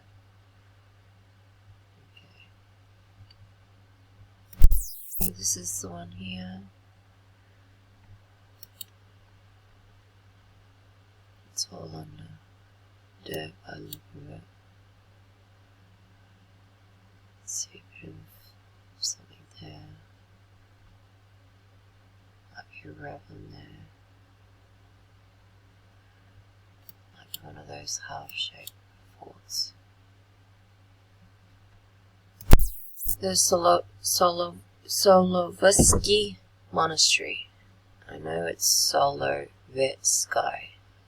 Okay, this is the one here. It's all under dirt. I look at it. Let's see a bit of something there. Might be a raven there. Might be one of those half-shaped forts. The Solovetsky Monastery. I know it's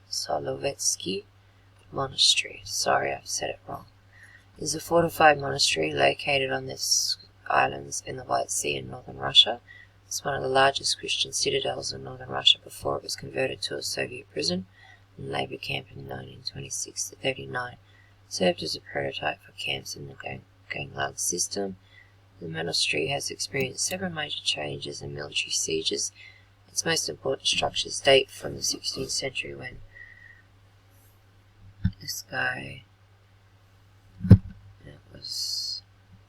Solovetsky Monastery. Sorry, I've said it wrong. It is a fortified monastery located on the islands in the White Sea in northern Russia. It's one of the largest Christian citadels in northern Russia before it was converted to a Soviet prison and labor camp in 1926 to 39. It served as a prototype for camps in the Gulag system. The monastery has experienced several major changes and military sieges. Its most important structures date from the 16th century when this guy, it was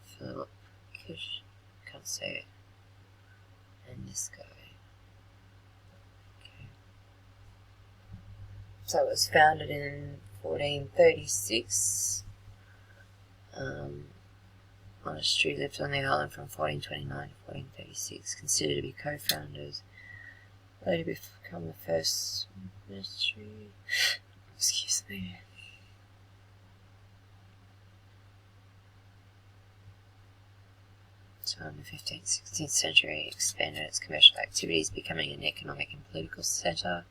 Philip Kish, can't say it, and this guy. Okay. So it was founded in 1436. Monastery lived on the island from 1429 to 1436, considered to be co-founders. Later become the first monastery. Excuse me. So in the 15th, 16th century, expanded its commercial activities, becoming an economic and political centre.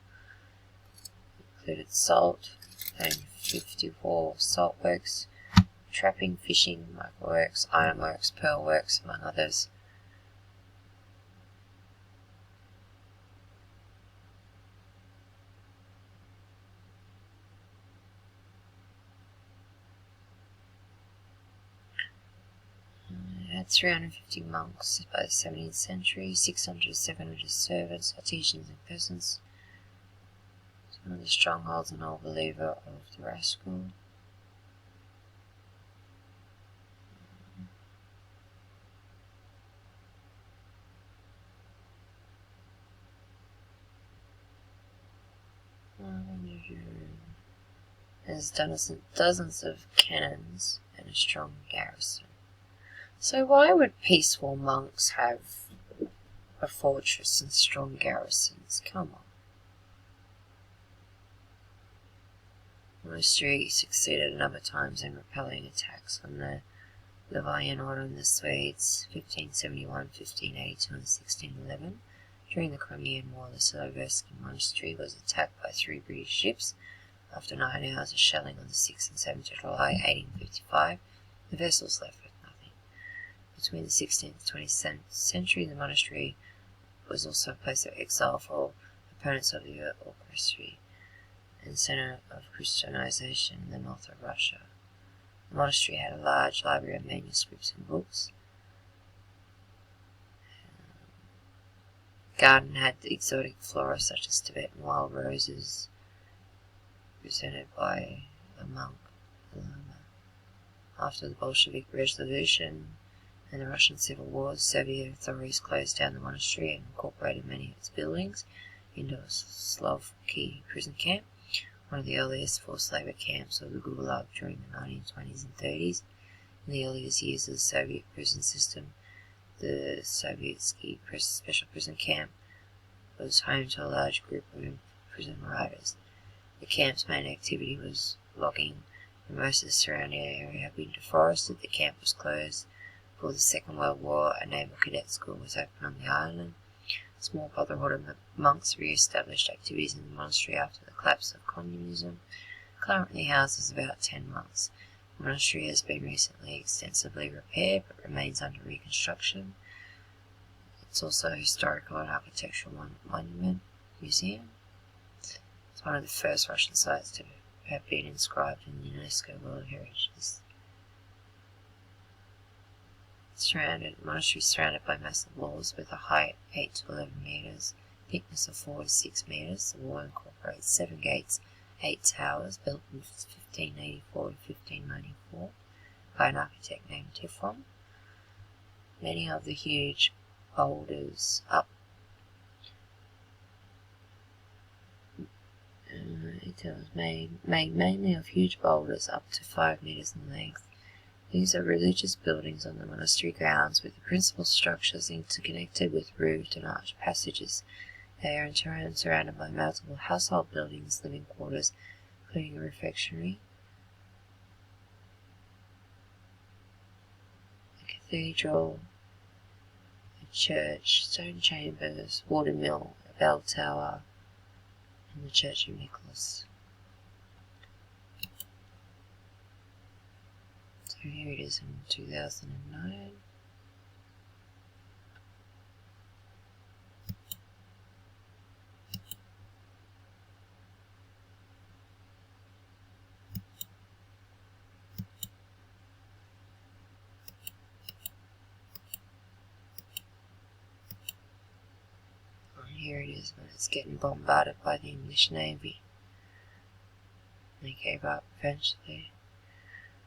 Included salt and 54 salt works, trapping, fishing, microworks, ironworks, pearlworks, among others. It had 350 monks by the 17th century, 600 to 700 servants, artisans and peasants. It's one of the strongholds and old believer of the Rascal. There's dozens of cannons and a strong garrison. So why would peaceful monks have a fortress and strong garrisons? Come on. The monastery succeeded a number of times in repelling attacks on the Livonian Order and the Swedes, 1571, 1582 and 1611. During the Crimean War, the Solovetsky Monastery was attacked by 3 British ships. After 9 hours of shelling on the 6th and 7th of July, 1855, the vessels left with nothing. Between the 16th and 20th century, the monastery was also a place of exile for opponents of the autocracy and centre of Christianization in the north of Russia. The monastery had a large library of manuscripts and books. The garden had exotic flora such as Tibetan wild roses, presented by a monk, a lama. After the Bolshevik Revolution and the Russian Civil War, Soviet authorities closed down the monastery and incorporated many of its buildings into a Solovki prison camp, one of the earliest forced labour camps of the Gulag during the 1920s and 30s. In the earliest years of the Soviet prison system, the Sovietsky Special Prison Camp was home to a large group of prison riders. The camp's main activity was logging, and most of the surrounding area had been deforested. The camp was closed. Before the Second World War, a naval cadet school was opened on the island. A small brotherhood of monks re-established activities in the monastery after the collapse of communism. Currently houses about 10 monks. The monastery has been recently extensively repaired but remains under reconstruction. It's also a historical and architectural monument museum. It's one of the first Russian sites to have been inscribed in the UNESCO World Heritage List. The monastery is surrounded by massive walls with a height 8 to 11 metres, thickness of 4 to 6 metres. The wall incorporates 7 gates, 8 towers, built in 1584 to 1594 by an architect named Tifon. Many of the huge boulders made mainly of huge boulders up to 5 metres in length. These are religious buildings on the monastery grounds, with the principal structures interconnected with roofed and arched passages. They are in turn surrounded by multiple household buildings, living quarters, including a refectory, a cathedral, a church, stone chambers, water mill, a bell tower, and the Church of Nicholas. So here it is in 2009. And here it is when it's getting bombarded by the English Navy. They gave up eventually.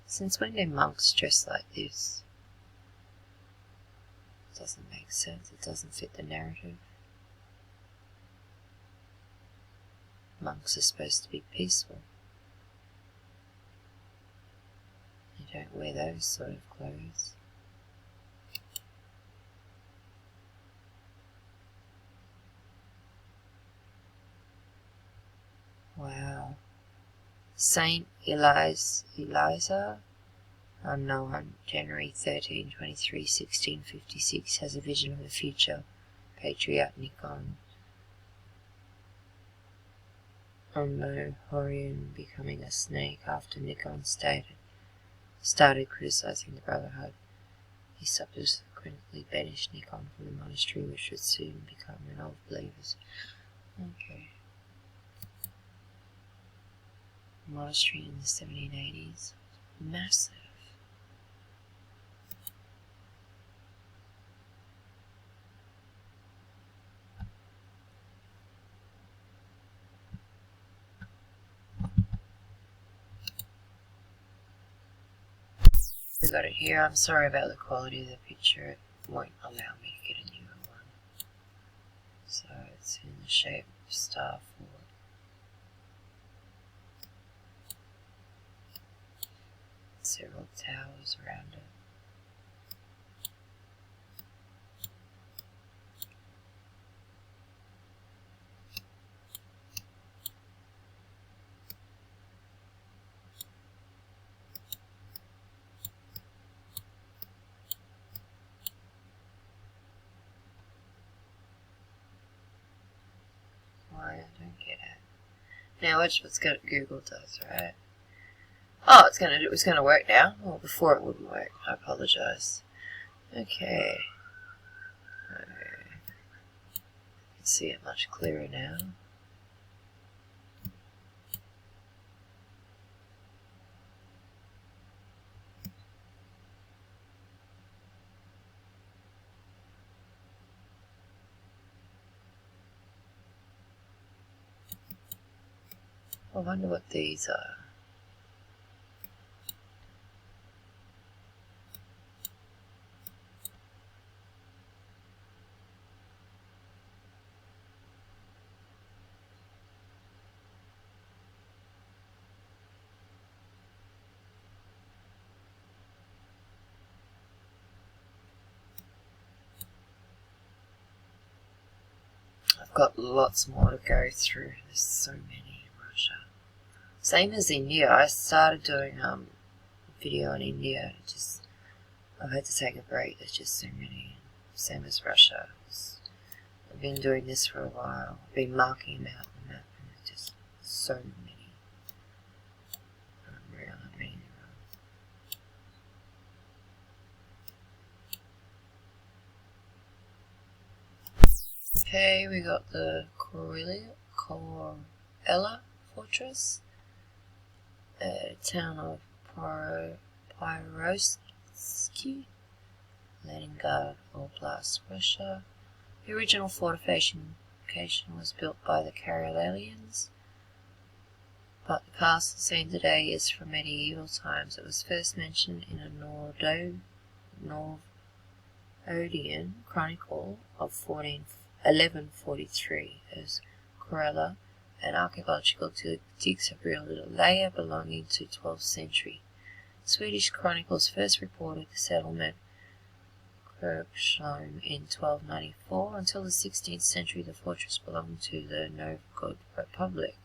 Since when do monks dress like this? It doesn't make sense. It doesn't fit the narrative. Monks are supposed to be peaceful. They don't wear those sort of clothes. Wow. Saint Eliza, unknown, January 13, 23, 1656, has a vision of the future. Patriarch Nikon. Horion becoming a snake after Nikon started criticizing the Brotherhood. He subsequently banished Nikon from the monastery, which would soon become an old believers. Okay. Monastery in the 1780s. Massive. We got it here. I'm sorry about the quality of the picture. It won't allow me to get a newer one. So it's in the shape of star fort. Several towers around it. Why, I don't get it. Now watch what Google does, right? Oh, it was gonna work now. Well, before it wouldn't work. I apologize. Okay. You can see it much clearer now. I wonder what these are. got lots more to go through. There's so many in Russia. Same as India. I started doing video on India. I've had to take a break. There's just so many. Same as Russia. I've been doing this for a while. I've been marking them out on the map, and there's just so many. Unreal, I mean, okay, we got the Korela Fortress, town of Pyrotsky, Leningrad Oblast, Russia. The original fortification was built by the Karelians, but the castle seen today is from medieval times. It was first mentioned in a Novgorodian chronicle of 1143 as Korela, and archaeological digs have revealed a layer belonging to 12th century. Swedish chronicles first reported the settlement Kruppsholm in 1294. Until the 16th century, the fortress belonged to the Novgorod Republic,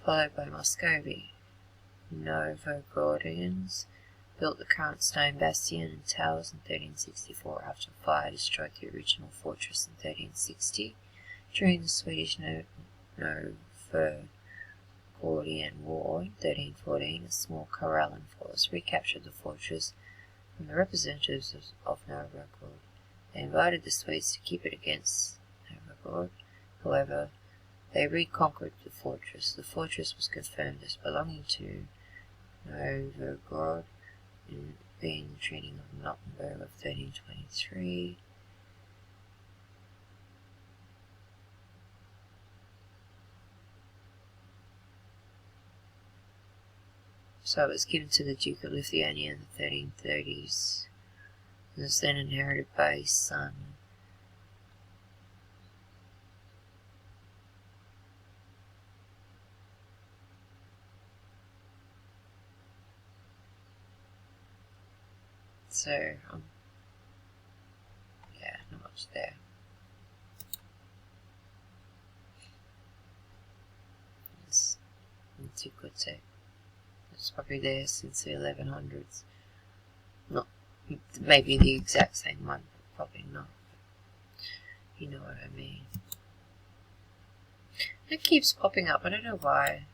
followed by Muscovy. Novgorodians built the current stone bastion and towers in 1364 after fire destroyed the original fortress in 1360. During the Swedish Novgorodian War in 1314, a small Karelian force recaptured the fortress from the representatives of Novgorod. They invited the Swedes to keep it against Novgorod. However, they reconquered the fortress. The fortress was confirmed as belonging to Novgorod in the Treaty of Nottenburg of 1323. So it was given to the Duke of Lithuania in the 1330s, and was then inherited by his son. So, yeah, not much there. It's antiquity. It's probably there since the 1100s. Not maybe the exact same one, but probably not. You know what I mean. It keeps popping up. I don't know why.